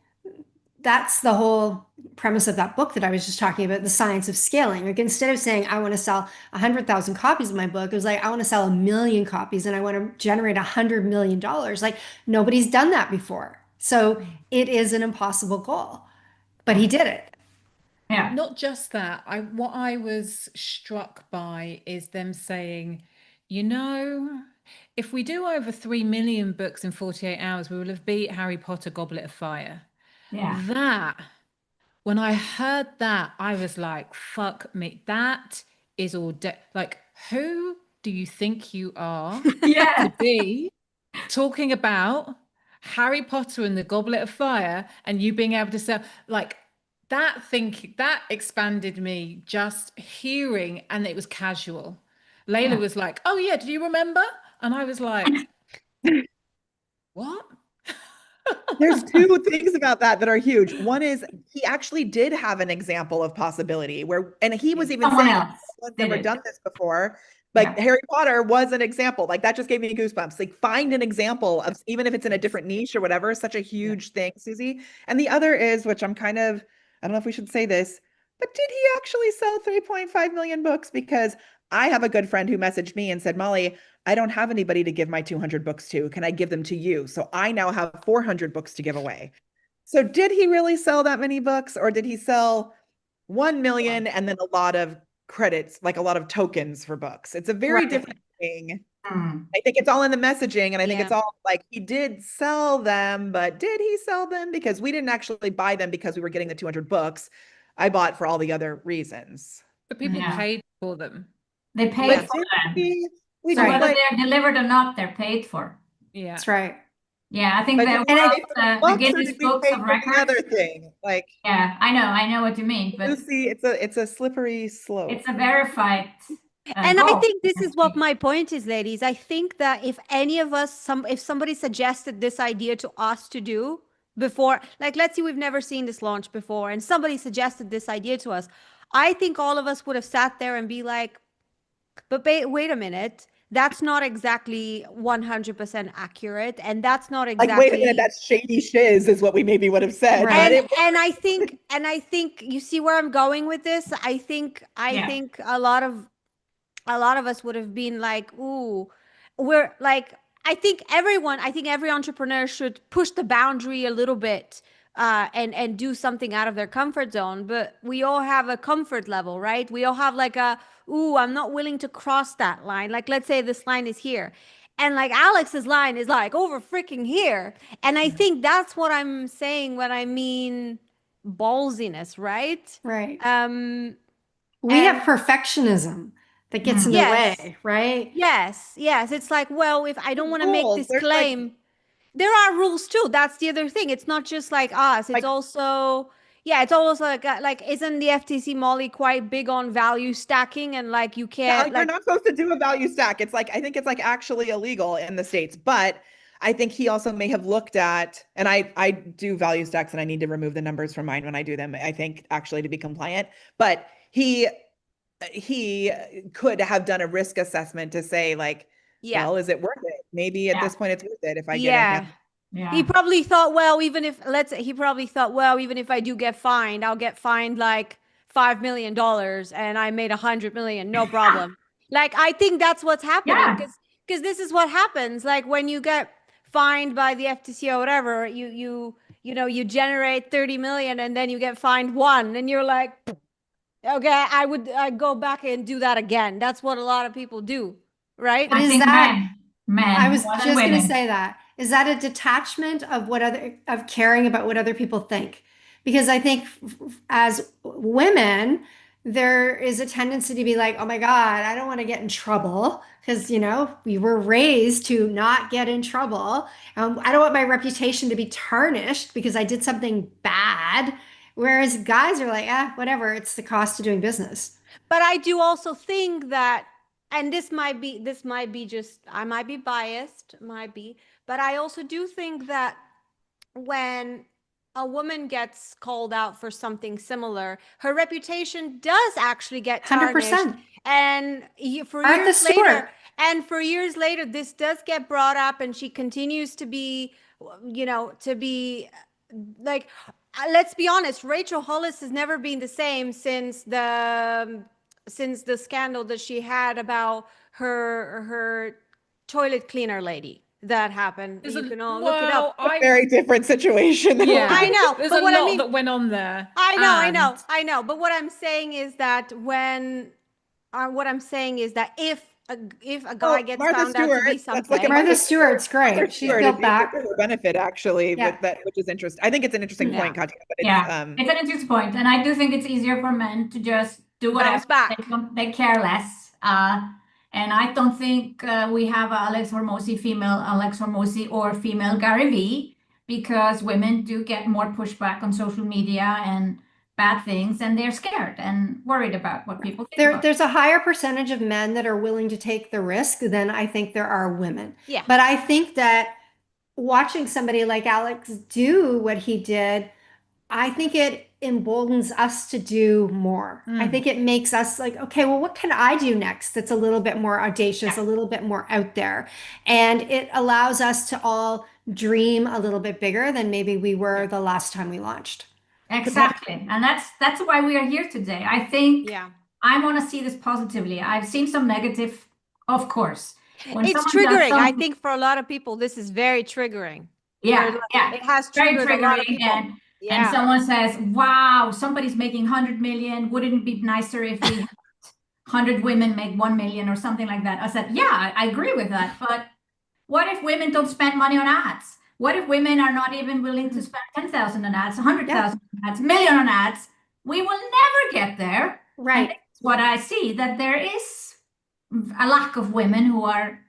that's the whole premise of that book that I was just talking about, The Science of Scaling. Like instead of saying, I want to sell 100,000 copies of my book, it was like, I want to sell 1,000,000 copies and I want to generate $100 million. Like nobody's done that before. So it is an impossible goal, but he did it. Yeah. Not just that. What I was struck by is them saying, if we do over 3 million books in 48 hours, we will have beat Harry Potter Goblet of Fire. Yeah. When I heard that, I was like, fuck me. That is all like, who do you think you are to be talking about Harry Potter and the Goblet of Fire and you being able to sell like that expanded me just hearing, and it was casual. Layla was like, oh yeah, do you remember? And I was like, what? There's two things about that are huge. One is he actually did have an example of possibility and he was even Someone saying, else I've did never it. done this before. Like Harry Potter was an example. Like that just gave me goosebumps. Like find an example of, even if it's in a different niche or whatever, such a huge thing, Susie. And the other is, which I don't know if we should say this, but did he actually sell 3.5 million books? Because I have a good friend who messaged me and said, Molly, I don't have anybody to give my 200 books to. Can I give them to you? So I now have 400 books to give away. So did he really sell that many books, or did he sell 1 million and then a lot of credits, like a lot of tokens for books? It's a very different thing. I think it's all in the messaging, and I think it's all like he did sell them, but did he sell them? Because we didn't actually buy them because we were getting the 200 books. I bought for all the other reasons. But people paid for them. They paid for them. So whether they're delivered or not, they're paid for. Yeah, that's right. Yeah, I think But the Guinness Books of the Records. other thing, like yeah, I know what you mean, but Lucy, it's a slippery slope. It's a verified. And I think this is what my point is, ladies. I think that if any of us, if somebody suggested this idea to us to do before, like let's say we've never seen this launch before, and somebody suggested this idea to us, I think all of us would have sat there and be like, but wait a minute. That's not exactly 100% accurate, and that's not exactly. Like, wait a minute, that's shady shiz, is what we maybe would have said. Right. And I think you see where I'm going with this. I think a lot of us would have been like, ooh, we're like, I think every entrepreneur should push the boundary a little bit. And do something out of their comfort zone, but we all have a comfort level, right? We all have like ooh, I'm not willing to cross that line. Like, let's say this line is here, and like Alex's line is like over freaking here. And I think that's what I'm saying when I mean ballsiness, right? Right. We have perfectionism that gets in the way, right? Yes. It's like, well, if I don't want to make this claim. There are rules too. That's the other thing. It's not just like us. It's also, it's almost like isn't the FTC, Molly, quite big on value stacking, and like you can't. You're not supposed to do a value stack. It's like, I think it's like actually illegal in the States, but I think he also may have looked at, and I do value stacks and I need to remove the numbers from mine when I do them, I think, actually, to be compliant, but he could have done a risk assessment to say like, well, is it worth it? Maybe at this point it's worth it if I get He probably thought, well, even if I do get fined, I'll get fined like $5 million and I made 100 million, no problem. Like, I think that's what's happening, Yeah. because this is what happens. Like, when you get fined by the FTC or whatever, you generate 30 million and then you get fined one, and you're like, okay, I'd go back and do that again. That's what a lot of people do, right? But I is think that, men I was more than just going to women. say that. Is that a detachment of of caring about what other people think? Because I think as women, there is a tendency to be like, oh my God, I don't want to get in trouble because, we were raised to not get in trouble. I don't want my reputation to be tarnished because I did something bad. Whereas guys are like, whatever, it's the cost of doing business. But I do also think that, and this might be just, I might be biased, but I also do think that when a woman gets called out for something similar, her reputation does actually get tarnished. 100%. And Martha Stewart. for years later, this does get brought up, and she continues to be, like, let's be honest, Rachel Hollis has never been the same since the scandal that she had about her toilet cleaner lady that happened. You can all look it up. Very different situation. than Yeah, what we- I know, there's but a what I lot mean- that went on there. I know. But what I'm saying is that if a guy gets Martha found out to be Stewart, let's look at something, Martha Stewart's great. Martha She's Stewart built is back. to her benefit, actually, Yeah. with that, which is interesting. I think it's an interesting point, Katya. But it's, Yeah, it's an interesting point, and I do think it's easier for men to just do whatever. bounce back. They care less. And I don't think we have female Alex Hormozi, or female Gary Vee, because women do get more pushback on social media and bad things, and they're scared and worried about what people think about. There's a higher percentage of men that are willing to take the risk than I think there are women. Yeah. But I think that watching somebody like Alex do what he did, I think it emboldens us to do more. I think it makes us like, okay, well, what can I do next that's a little bit more audacious, a little bit more out there? And it allows us to all dream a little bit bigger than maybe we were the last time we launched. Exactly. And that's why we are here today. I think Yeah. I want to see this positively. I've seen some negative, of course. When It's someone does triggering. I some- think for a lot of people, this is very triggering. Yeah, yeah. It has Very triggered a lot of triggering, people. and Yeah. someone says, wow, somebody's making 100 million. Wouldn't it be nicer if we had 100 women make 1 million or something like that? I said, yeah, I agree with that. But what if women don't spend money on ads? What if women are not even willing to spend 10,000 on ads, 100,000 on ads, 1 million on ads? We will never get there. Right. And that's what I see, that there is a lack of women who are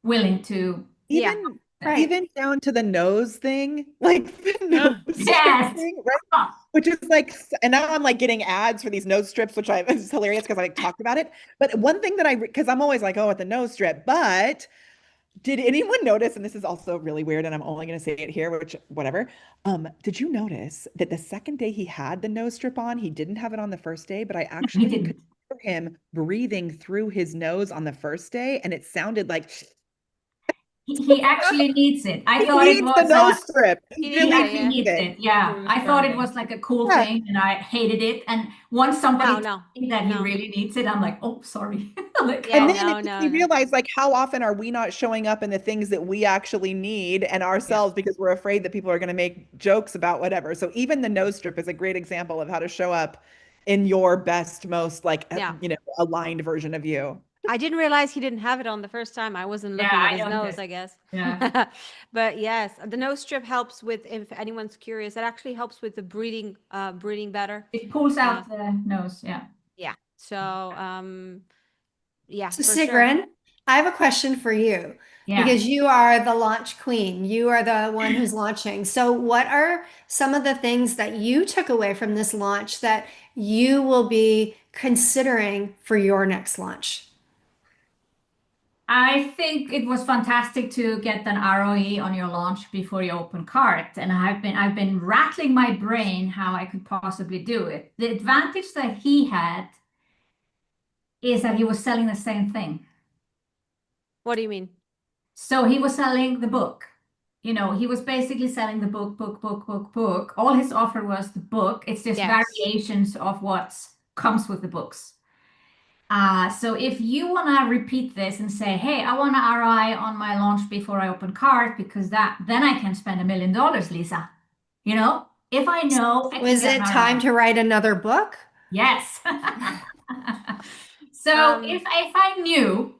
willing to. Even Right. even down to the nose thing, like the nose strip Yes. thing, right? Which is like, and now I'm like getting ads for these nose strips, which is hilarious because I like talked about it. But one thing that because I'm always like, oh, at the nose strip. But did anyone notice, and this is also really weird, and I'm only going to say it here, which whatever. Did you notice that the second day he had the nose strip on, he didn't have it on the first day, but I actually didn't. could hear him breathing through his nose on the first day, and it sounded like He actually needs it. I he thought it needs was the nose strip. He he needs it, actually yeah. needs it. Yeah, I thought it was like a cool Yeah. thing, and I hated it. And once somebody No, told me that he really needs it, I'm like, oh, sorry. Like, Yeah. And then no, it makes no, me no. realize, like, how often are we not showing up in the things that we actually need and ourselves because we're afraid that people are going to make jokes about whatever. So even the nose strip is a great example of how to show up in your best, most like, Yeah. aligned version of you. I didn't realize he didn't have it on the first time. I wasn't looking Yeah, at I his don't nose, know. I guess. Yeah. But yes, the nose strip helps with, if anyone's curious, it actually helps with the breathing better. It pulls out the nose. Yeah. Yeah. So, yeah. So for sure. Sigrun, I have a question for you Yeah. because you are the launch queen. You are the one who's launching. So what are some of the things that you took away from this launch that you will be considering for your next launch? I think it was fantastic to get an ROE on your launch before you open cart, and I've been rattling my brain how I could possibly do it. The advantage that he had is that he was selling the same thing. What do you mean? So he was selling the book. He was basically selling the book. All his offer was the book. It's just Yes. variations of what's comes with the books. So if you want to repeat this and say, hey, I want to ROI on my launch before I open cart, because then I can spend $1 million, Lisa. You know, if I know I can Was get it an time ROI. to write another book? Yes. So if I knew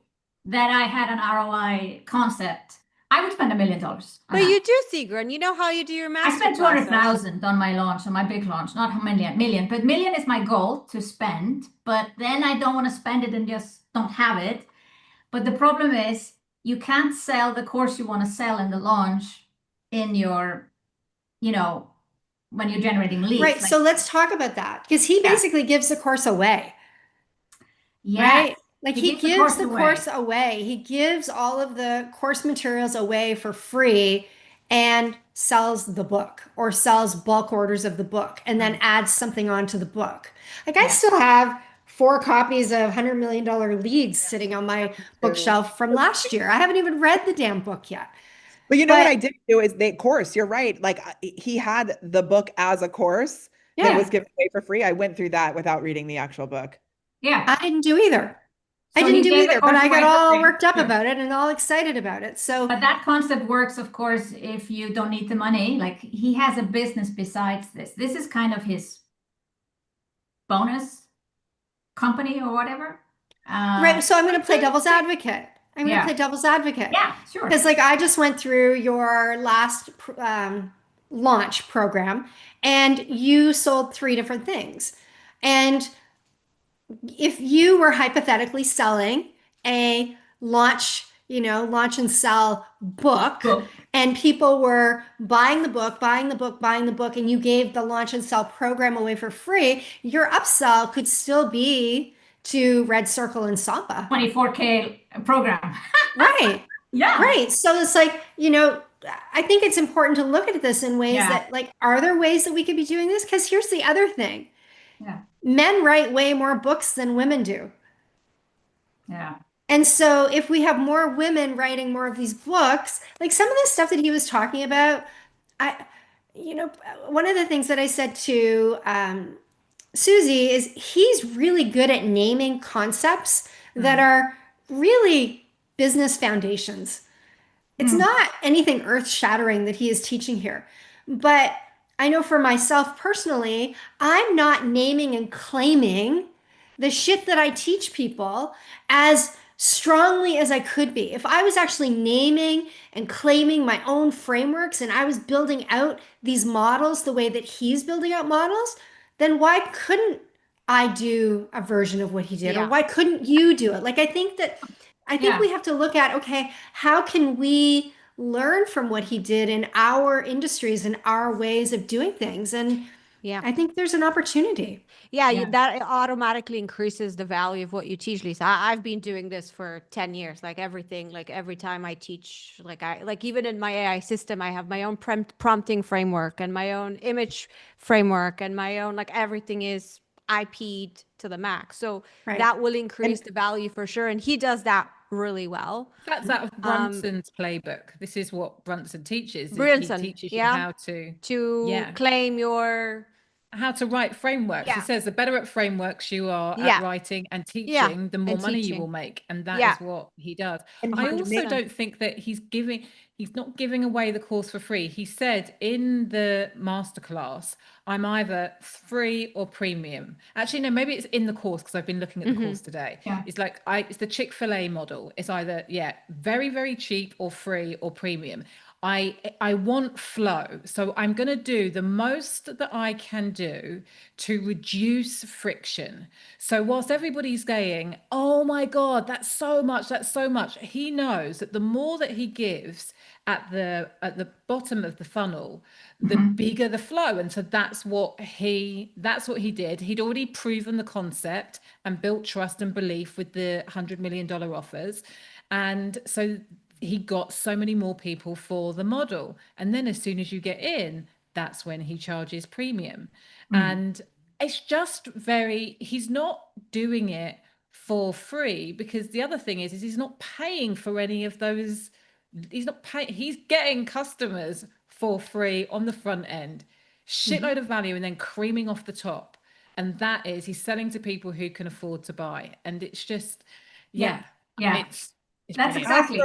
that I had an ROI concept, I would spend $1 million on But that. you do, Sigrun. You know how you do your I master spent classes. 200,000 on my launch, on my big launch, not a million, but million is my goal to spend. But then I don't want to spend it and just don't have it. But the problem is you can't sell the course you want to sell in the launch in your, you know, when you're generating leads. Right. So let's talk about that, because he basically gives the course away. Yes, Right? Like he he gives the gives course the away. course away. He gives all of the course materials away for free and sells the book or sells bulk orders of the book and then adds something onto the book. Like I Yeah. still have 4 copies of $100 million leads sitting on my bookshelf from last year. I haven't even read the damn book yet. But you know what But I did do is the course. You're right. Like he had the book as a course that yeah, was given away for free. I went through that without reading the actual book. Yeah. I didn't do either. I So didn't he do gave the either, but course I got away for all free. worked up Sure. about it and all excited about it. So But that concept works, of course, if you don't need the money. Like he has a business besides this. This is kind of his bonus company or whatever. right, so I'm going to play Good. devil's advocate. I'm going to Yeah. play devil's advocate. Yeah, sure. Because like I just went through your last launch program and you sold 3 different things. And if you were hypothetically selling a launch and sell book, Book. and people were buying the book, and you gave the launch and sell program away for free, your upsell could still be to Red Circle and Samba. 24K program. Right. Yeah. Right. So it's like, I think it's important to look at this in ways Yeah. that, like, are there ways that we could be doing this? Because here's the other thing. Yeah. Men write way more books than women do. Yeah. And so if we have more women writing more of these books, like some of the stuff that he was talking about, one of the things that I said to Susie is he's really good at naming concepts that are really business foundations. It's not anything earth shattering that he is teaching here. But I know for myself personally, I'm not naming and claiming the shit that I teach people as strongly as I could be. If I was actually naming and claiming my own frameworks and I was building out these models the way that he's building out models, then why couldn't I do a version of what he did? Or Yeah. why couldn't you do it? Like, I think Yeah. we have to look at, okay, how can we learn from what he did in our industries and our ways of doing things? And Yeah. I think there's an opportunity. Yeah, Yeah. that automatically increases the value of what you teach, Lisa. I've been doing this for 10 years, like everything, like every time I teach, like even in my AI system, I have my own prompting framework and my own image framework and my own, like everything is IP'd to the max. So Right. that will increase the value for sure. And he does that really well. That's out of Brunson's playbook. This is what Brunson teaches. Brunson, He teaches yeah. you how to To claim your how to write frameworks. Yeah. He says the better at frameworks you are Yeah. at writing and teaching, Yeah, the more and money you teaching. will make. And that Yeah. is what he does. And I he also makes- don't think that he's not giving away the course for free. He said in the masterclass, I'm either free or premium. Actually, no, maybe it's in the course because I've been looking at the course today. Yeah. It's like it's the Chick-fil-A model. It's either, very, very cheap or free or premium. I want flow. So I'm going to do the most that I can do to reduce friction. So whilst everybody's going, oh my God, that's so much, he knows that the more that he gives at the bottom of the funnel, the bigger the flow. And so that's what he did. He'd already proven the concept and built trust and belief with the $100 million offers. And so he got so many more people for the model. And then as soon as you get in, that's when he charges premium. And it's just he's not doing it for free, because the other thing is he's not paying for any of those. He's getting customers for free on the front end, shitload of value, and then creaming off the top. And that is, he's selling to people who can afford to buy. And it's just, Yeah. it's That's brilliant. exactly.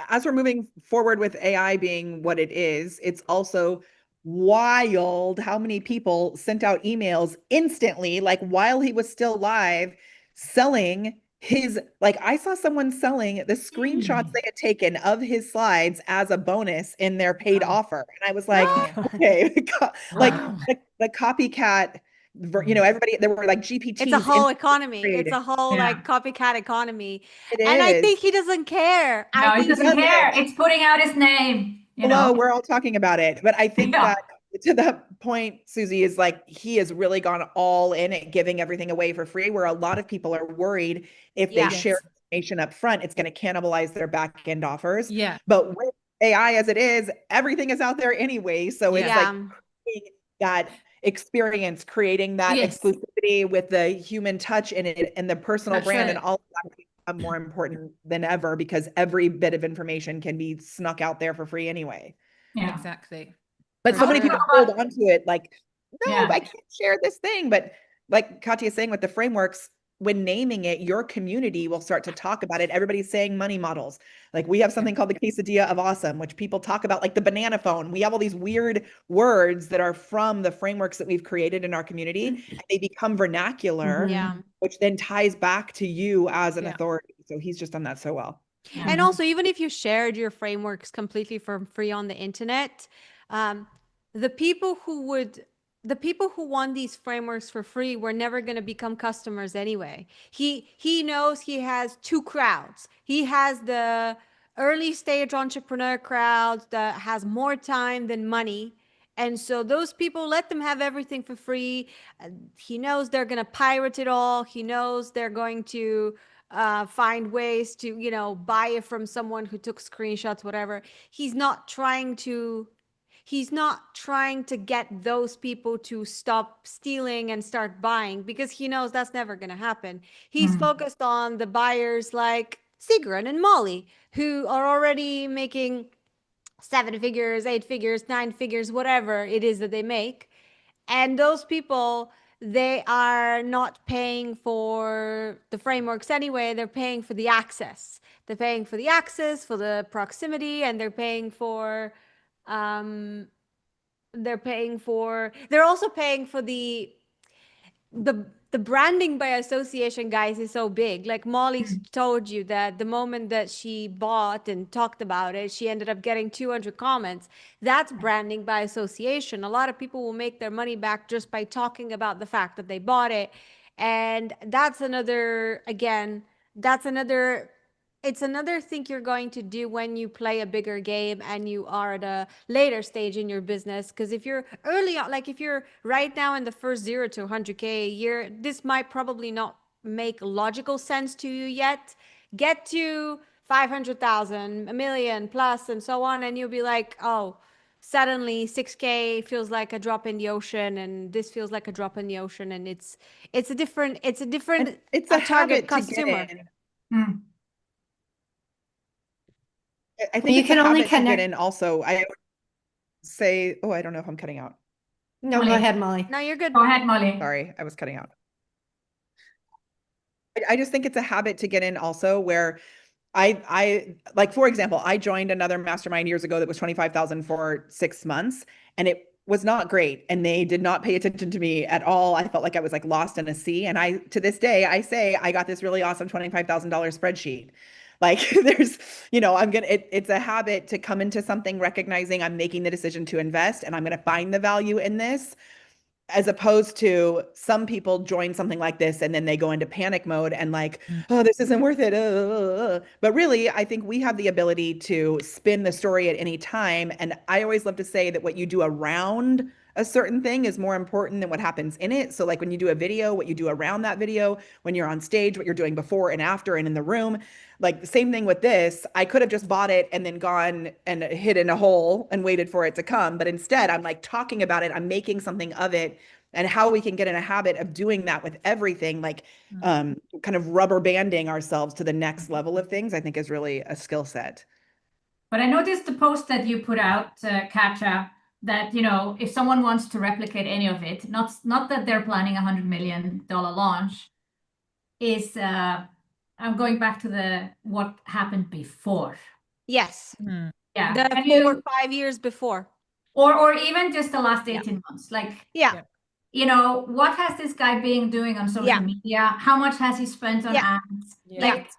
As we're moving forward with AI being what it is, it's also wild how many people sent out emails instantly, like while he was still live, selling his, like I saw someone selling the screenshots they had taken of his slides as a bonus in their paid offer. And I was like, okay, like the copycat, everybody, there were like GPTs. It's a whole economy. It's created. a whole Yeah. like copycat economy. It And I think is. he doesn't care. No, I he think doesn't doesn't. care. It's putting out his name, you Hello, know. we're all talking about it. But I think Yeah. that to that point, Susie, is like he has really gone all in at giving everything away for free, where a lot of people are worried if they Yeah. share information up front, it's going to cannibalize their back end offers. Yeah. But with AI as it is, everything is out there anyway. So it's Yeah. like creating that experience, creating that Yes. exclusivity with the human touch in it and the personal That's brand it. and all of that become more important than ever because every bit of information can be snuck out there for free anyway. Yeah. Exactly. But so How many do you people feel hold about- on to it like, no, Yeah. I can't share this thing. But like Katya is saying with the frameworks, when naming it, your community will start to talk about it. Everybody's saying money models. Like we have something called the quesadilla of awesome, which people talk about, like the banana phone. We have all these weird words that are from the frameworks that we've created in our community. And they become vernacular, Yeah. which then ties back to you as an Yeah. authority. So he's just done that so well. Yeah. And also, even if you shared your frameworks completely for free on the internet, the people who want these frameworks for free were never going to become customers anyway. He knows he has two crowds. He has the early stage entrepreneur crowd that has more time than money. And so those people, let them have everything for free. He knows they're going to pirate it all. He knows they're going to find ways to, buy it from someone who took screenshots, whatever. He's not trying to get those people to stop stealing and start buying because he knows that's never going to happen. He's focused on the buyers like Sigrun and Molly, who are already making 7 figures, 8 figures, 9 figures, whatever it is that they make. And those people, they are not paying for the frameworks anyway. They're paying for the access. They're paying for the access, for the proximity, and they're also paying for the branding by association, guys, is so big. Like Molly told you that the moment that she bought and talked about it, she ended up getting 200 comments. That's branding by association. A lot of people will make their money back just by talking about the fact that they bought it. And it's another thing you're going to do when you play a bigger game and you are at a later stage in your business. Because if you're early on, like if you're right now in the first 0 to 100K a year, this might probably not make logical sense to you yet. Get to 500,000, a million plus, and so on, and you'll be like, oh, suddenly 6K feels like a drop in the ocean, and this feels like a drop in the ocean, and it's a different It's a target habit customer. to get in. Mm. I think You it's can a only habit to connect- get in also. I say, oh, I don't know if I'm cutting out. No, go Molly. ahead, Molly. No, you're good. Go ahead, Molly. Sorry, I was cutting out. I just think it's a habit to get in also where I like, for example, I joined another mastermind years ago that was 25,000 for 6 months, and it was not great. And they did not pay attention to me at all. I felt like I was like lost in a sea. And to this day, I say, I got this really awesome $25,000 spreadsheet. Like there's, it's a habit to come into something recognizing I'm making the decision to invest and I'm going to find the value in this, as opposed to some people join something like this and then they go into panic mode and like, oh, this isn't worth it. But really, I think we have the ability to spin the story at any time. And I always love to say that what you do around a certain thing is more important than what happens in it. So like when you do a video, what you do around that video, when you're on stage, what you're doing before and after and in the room, like the same thing with this. I could have just bought it and then gone and hid in a hole and waited for it to come. But instead I'm like talking about it. I'm making something of it, and how we can get in a habit of doing that with everything, like kind of rubber banding ourselves to the next level of things, I think is really a skill set. But I noticed the post that you put out, Katja, that, you know, if someone wants to replicate any of it, not that they're planning $100 million launch, is I'm going back to the what happened before. Yes. Hmm. Yeah. The Can 4 or you, 5 years before. or even just the last Yeah. 18 months, like, Yeah. Yeah. you know, what has this guy been doing on social Yeah. media? How much has he spent on Yeah. ads? Yeah. Like,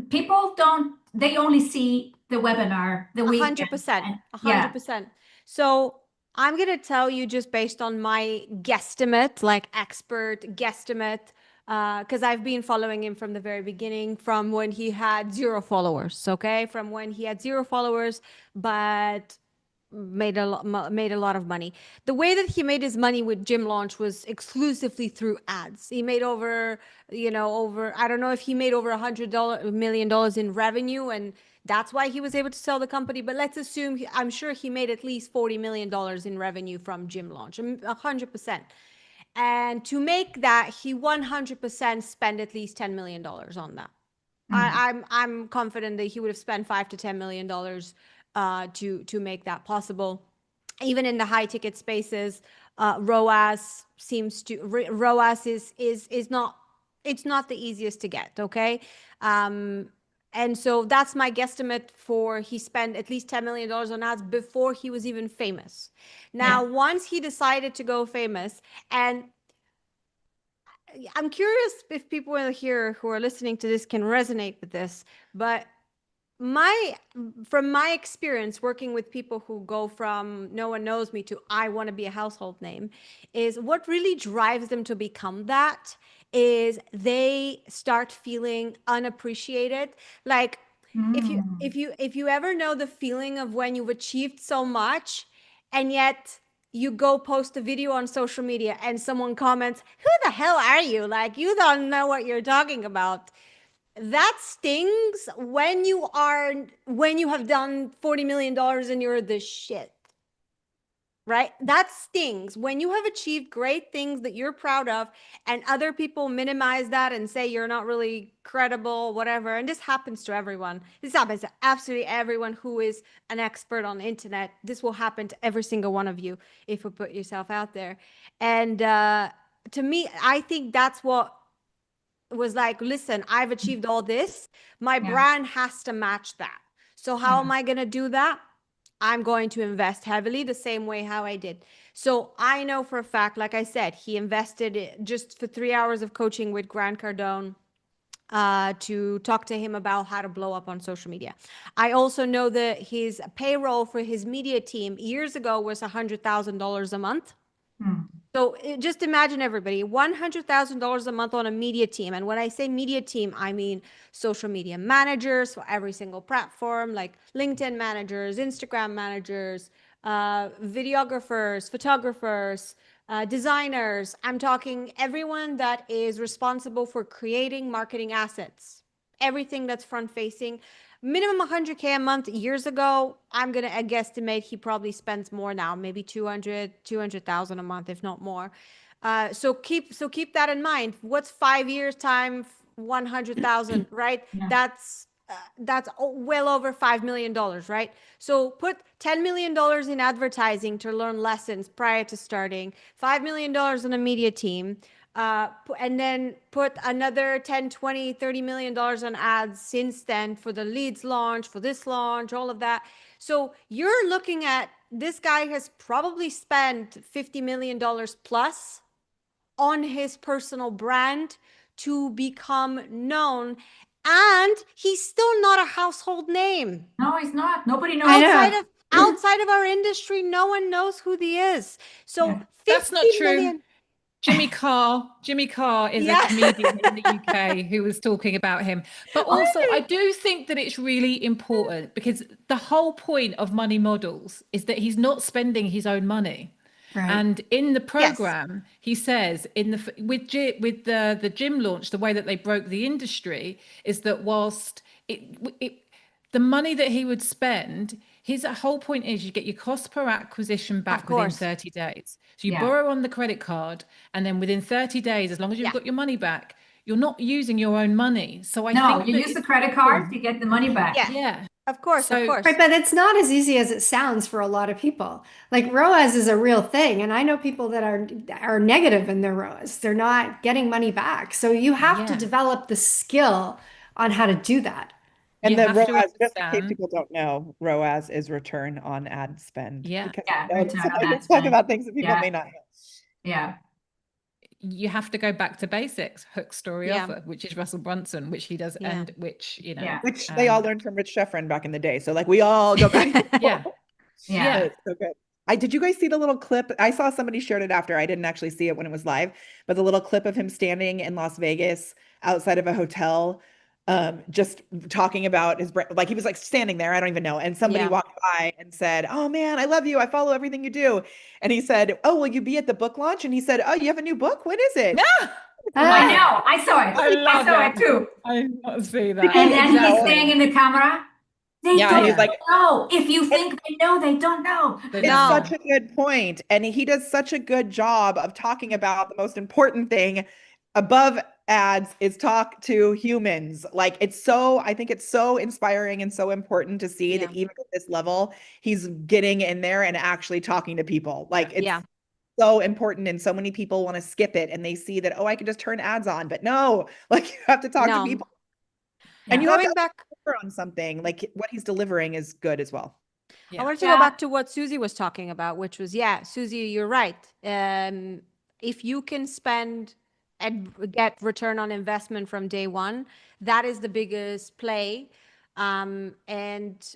people don't, they only see the webinar, the weekend. 100%. and- Yeah. 100%. So I'm going to tell you just based on my guesstimate, like expert guesstimate, because I've been following him from the very beginning, from when he had 0 followers, okay? From when he had 0 followers, but made a lot of money. The way that he made his money with Gym Launch was exclusively through ads. He made over, I don't know if he made over $100 million in revenue, and that's why he was able to sell the company. But let's assume, I'm sure he made at least $40 million in revenue from Gym Launch, 100%. And to make that, he 100% spent at least $10 million on that. I'm confident that he would have spent $5 to $10 million to make that possible. Even in the high ticket spaces, ROAS is not, it's not the easiest to get. Okay. And so that's my guesstimate for he spent at least $10 million on ads before he was even famous. Now, once he decided to go famous, and I'm curious if people here who are listening to this can resonate with this, but from my experience working with people who go from no one knows me to I want to be a household name, is what really drives them to become that is they start feeling unappreciated. Like if you ever know the feeling of when you've achieved so much and yet you go post a video on social media and someone comments, "Who the hell are you? Like, you don't know what you're talking about." That stings when you have done $40 million and you're the shit. Right? That stings when you have achieved great things that you're proud of and other people minimize that and say you're not really credible, whatever. And this happens to everyone. This happens to absolutely everyone who is an expert on the internet. This will happen to every single one of you if you put yourself out there. And to me, I think that's what was like, listen, I've achieved all this. My brand has to match that. So how am I going to do that? I'm going to invest heavily the same way how I did. So I know for a fact, like I said, he invested just for 3 hours of coaching with Grant Cardone to talk to him about how to blow up on social media. I also know that his payroll for his media team years ago was $100,000 a month. So just imagine everybody, $100,000 a month on a media team. And when I say media team, I mean social media managers for every single platform, like LinkedIn managers, Instagram managers, videographers, photographers, designers. I'm talking everyone that is responsible for creating marketing assets, everything that's front facing. Minimum 100K a month. Years ago, I'm going to guesstimate he probably spends more now, maybe 200,000 a month, if not more. So keep that in mind. What's 5 years time 100,000, right? That's well over $5 million, right? So put $10 million in advertising to learn lessons prior to starting, $5 million on a media team, and then put another 10, 20, $30 million on ads since then for the leads launch, for this launch, all of that. So you're looking at, this guy has probably spent $50 million plus on his personal brand to become known. And he's still not a household name. No, he's not. Nobody knows. Outside of our industry, no one knows who he is. So That's not 50 true. million. Jimmy Carr is a comedian in the UK who was talking about him. But also, I do think that it's really important because the whole point of money models is that he's not spending his own money. Right. And in the program, he says with the gym launch, the way that they broke the industry is that whilst the money that he would spend, his whole point is you get your cost per acquisition back within 30 days. So you borrow on the credit card, and then within 30 days, as long as you've got your money back, you're not using your own money. So I think you use the credit card to get the money back. Yeah. Of course, of So- course. Right, but it's not as easy as it sounds for a lot of people. Like ROAS is a real thing, and I know people that are negative in their ROAS. They're not getting money back. So you have to Yeah. develop the skill on how to do that. And You the have to ROAS, just in case understand. people don't know, ROAS is return on ad spend. Yeah. Because Yeah, we don't return on ad sometimes talk spend. about things that people Yeah. may not know. Yeah. You have to go back to basics. Hook, story, Yeah. offer, which is Russell Brunson, which he does, Yeah. and which, you know, Yeah. Which they all learned from Rich Schefren back in the day. So like we all go back. yeah. Yeah. It's so good. Did you guys see the little clip? I saw somebody shared it after. I didn't actually see it when it was live, but the little clip of him standing in Las Vegas outside of a hotel, just talking about his brand. Like he was like standing there, I don't even know. And somebody Yeah. walked by and said, "Oh man, I love you. I follow everything you do." And he said, "Oh, will you be at the book launch?" And he said, "Oh, you have a new book? When is it?" I Ah, know. I saw it. I love saw it. it too. I did not see that. And then he's Exactly. saying in the camera, they Yeah, don't he's like, know. If you think they know, they don't know. They it's don't such know. a good point. And he does such a good job of talking about the most important thing above ads is talk to humans. Like I think it's so inspiring and so important to see that Yeah. even at this level, he's getting in there and actually talking to people. Like it's Yeah. so important. And so many people want to skip it and they see that, oh, I can just turn ads on. But no, like you have to talk to No. people. Yeah. And you have Going to back, deliver on something. Like what he's delivering is good as well. Yeah. I wanted to Yeah. go back to what Susie was talking about, which was, yeah, Susie, you're right. If you can spend and get return on investment from day one, that is the biggest play. And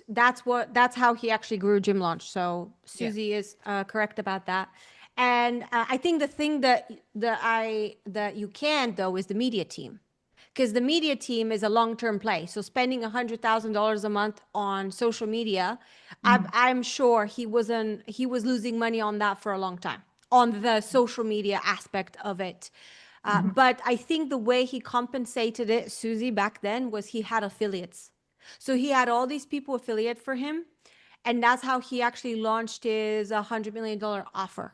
that's how he actually grew Gym Launch. So Susie is correct about that. And I think the thing that you can though is the media team. Because the media team is a long-term play. So spending $100,000 a month on social media, I'm sure he was losing money on that for a long time, on the social media aspect of it. But I think the way he compensated it, Susie, back then was he had affiliates. So he had all these people affiliate for him. And that's how he actually launched his $100 million offer.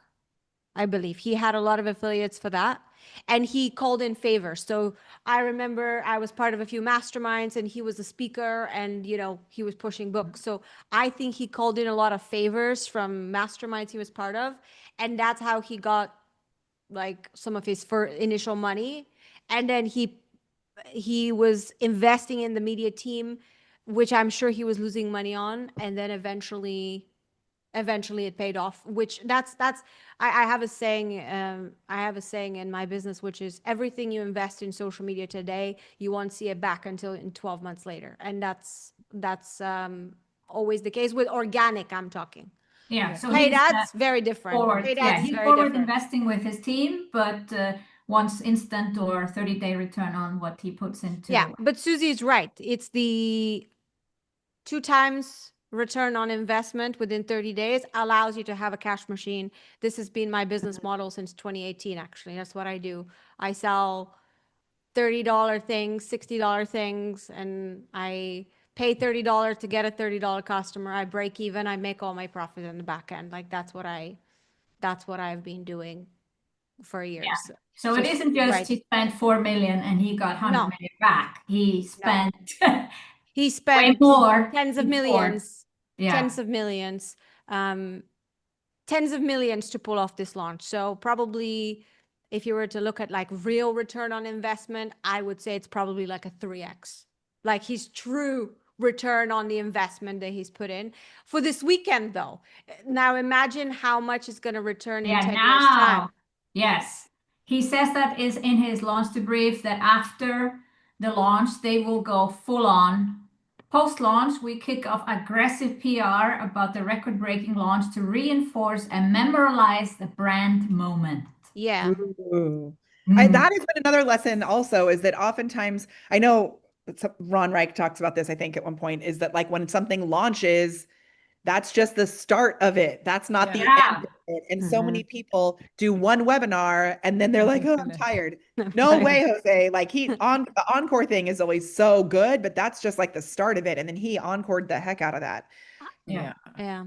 I believe he had a lot of affiliates for that. And he called in favors. So I remember I was part of a few masterminds and he was a speaker and, he was pushing books. So I think he called in a lot of favors from masterminds he was part of. And that's how he got like some of his initial money. And then he was investing in the media team, which I'm sure he was losing money on. And then eventually it paid off, which I have a saying in my business, which is everything you invest in social media today, you won't see it back until in 12 months later. And that's always the case with organic, I'm talking. Yeah. So Paid he's ads, very different. forward. Paid Yeah, ads, he's very forward different. investing with his team, but wants instant or 30-day return on what he puts into. Yeah, but Susie's right. It's the 2 times return on investment within 30 days allows you to have a cash machine. This has been my business model since 2018, actually. That's what I do. I sell $30 things, $60 things, and I pay $30 to get a $30 customer. I break even, I make all my profit in the back end. Like that's what I've been doing for years. So it isn't just right. he spent 4 million and he got 100 No. million back. He spent He way spent more. tens of before. millions, Yeah. tens of millions, tens of millions to pull off this launch. So probably if you were to look at like real return on investment, I would say it's probably like a 3x. Like his true return on the investment that he's put in for this weekend though. Now imagine how much is going to return in 10 years time. Yes. He says that is in his launch debrief that after the launch, they will go full on. Post-launch, we kick off aggressive PR about the record-breaking launch to reinforce and memorialize the brand moment. Yeah. Ooh. Mm. That has been another lesson also is that oftentimes I know Ron Reich talks about this, I think at one point, is that like when something launches, that's just the start of it. That's not the Yeah. end of it. And so many people do one webinar and then they're like, oh, I'm Finished. tired. No way, Jose. Like the encore thing is always so good, but that's just like the start of it. And then he encored the heck out of that. Yeah. Yeah.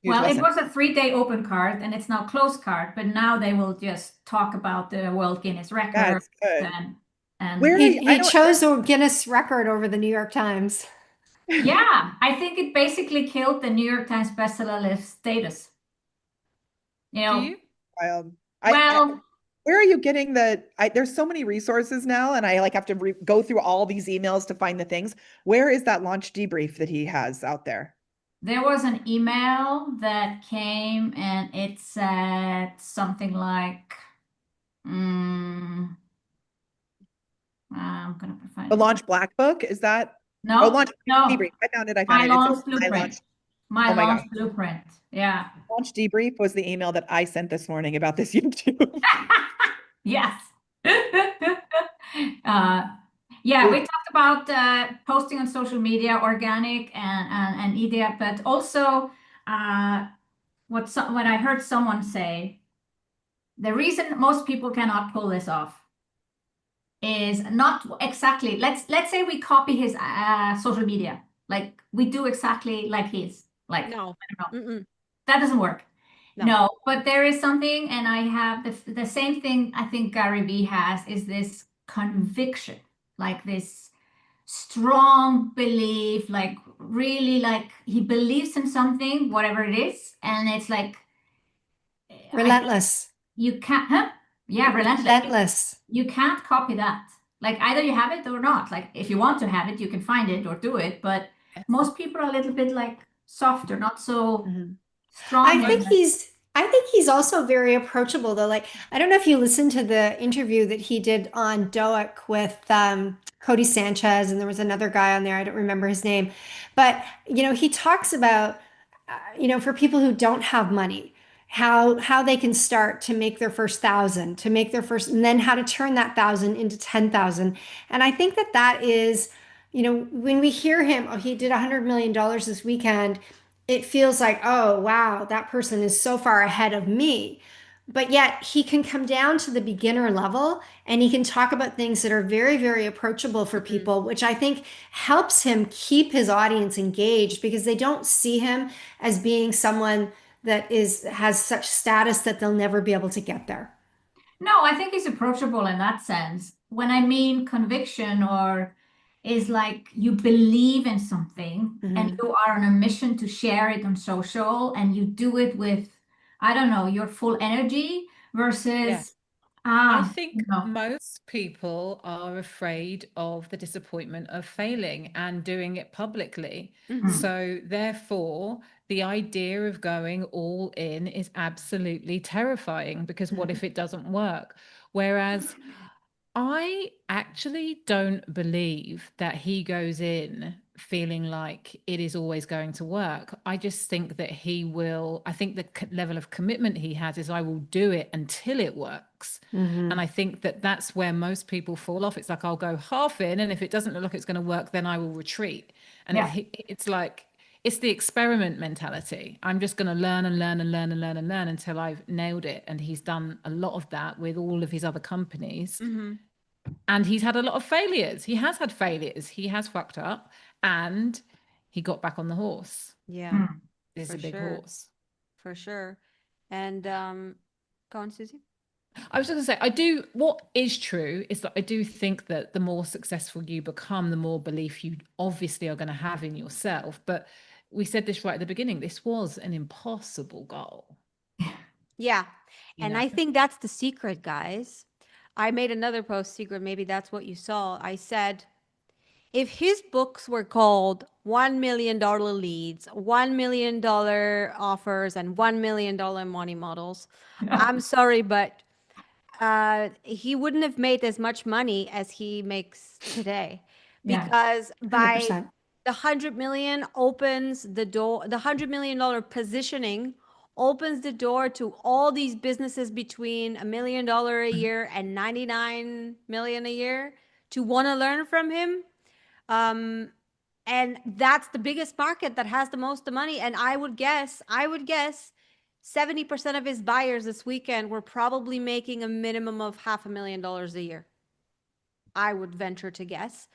Huge Well, lesson. it was a 3-day open card and it's now closed card, but now they will just talk about the World Guinness record. That's good. And Where he I don't- chose a Guinness record over the New York Times. Yeah, I think it basically killed the New York Times bestseller list status. You Do know, you? Wild. well, Where are you getting there's so many resources now, and I like have to go through all these emails to find the things. Where is that launch debrief that he has out there? there was an email that came and it said something like, mm, I'm gonna find The it. launch black book, is that? Oh, No, launch no, debrief. I found it. I found my it. It launch says my blueprint. launch. My Oh my launch gosh. blueprint. Yeah. Launch debrief was the email that I sent this morning about this YouTube. Yes. Uh, yeah, we talked about posting on social media, organic and idiot, but also when I heard someone say the reason most people cannot pull this off is not exactly, let's say we copy his social media, like we do exactly like his, like No. I don't know, Mm-mm. that doesn't work. No. No, but there is something, and I have the same thing I think Gary Vee has is this conviction, like this strong belief, like really like he believes in something, whatever it is, and it's like I think Relentless. you can't, huh? Yeah, relentless. Relentless. You can't copy that. Like either you have it or not. Like if you want to have it, you can find it or do it, but most people are a little bit like softer, not so Mhm. strong. I think he's also very approachable though. Like I don't know if you listened to the interview that he did on Doak with Cody Sanchez, and there was another guy on there. I don't remember his name, but he talks about for people who don't have money, how they can start to make their first thousand, to make their first, and then how to turn that thousand into 10,000. And I think that that is, when we hear him, oh, he did $100 million this weekend, it feels like, oh, wow, that person is so far ahead of me. But yet he can come down to the beginner level and he can talk about things that are very, very approachable for people, which I think helps him keep his audience engaged because they don't see him as being someone that has such status that they'll never be able to get there. No, I think he's approachable in that sense. When I mean conviction or is like you believe in something and Mhm. you are on a mission to share it on social and you do it with, I don't know, your full energy Yeah. versus I think no. most people are afraid of the disappointment of failing and doing it publicly. Mhm. So, therefore, the idea of going all in is absolutely terrifying because what if it doesn't work? Whereas I actually don't believe that he goes in feeling like it is always going to work. I just think that I think the level of commitment he has is I will do it until it works. And Mhm. I think that that's where most people fall off. It's like I'll go half in, and if it doesn't look like it's going to work, then I will retreat. And Yeah. it's like, it's the experiment mentality. I'm just going to learn and learn and learn and learn and learn until I've nailed it. And he's done a lot of that with all of his other companies. Mhm. And he's had a lot of failures. He has had failures. He has fucked up and he got back on the horse. Yeah, Mm. It's for a big sure. horse. For sure. And go on, Susie. I was just going to say, what is true is that I do think that the more successful you become, the more belief you obviously are going to have in yourself. But we said this right at the beginning. This was an impossible goal. Yeah. You And know? I think that's the secret, guys. I made another post secret. Maybe that's what you saw. I said, if his books were called $1 million leads, $1 million offers, and $1 million money models, I'm sorry, but he wouldn't have made as much money as he makes today Yeah. because by 100%. the 100 million opens the door, the $100 million positioning opens the door to all these businesses between $1 million a year and 99 million a year to want to learn from him. And that's the biggest market that has the most money. And I would guess 70% of his buyers this weekend were probably making a minimum of $500,000 a year. I would venture to guess.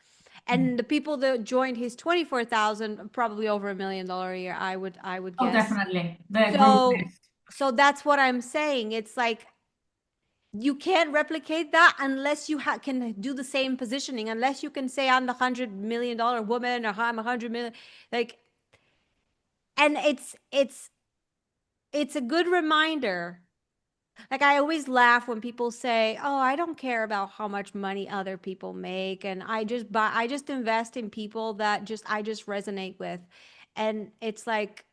And the people that joined his 24,000 probably over $1 million a year. I would Oh, guess. definitely. The group So is. so that's what I'm saying. It's like you can't replicate that unless you can do the same positioning, unless you can say I'm the $100 million woman, or I'm 100 million, like, and it's a good reminder. Like, I always laugh when people say, "Oh, I don't care about how much money other people make, and I just invest in people that I just resonate with." And it's like,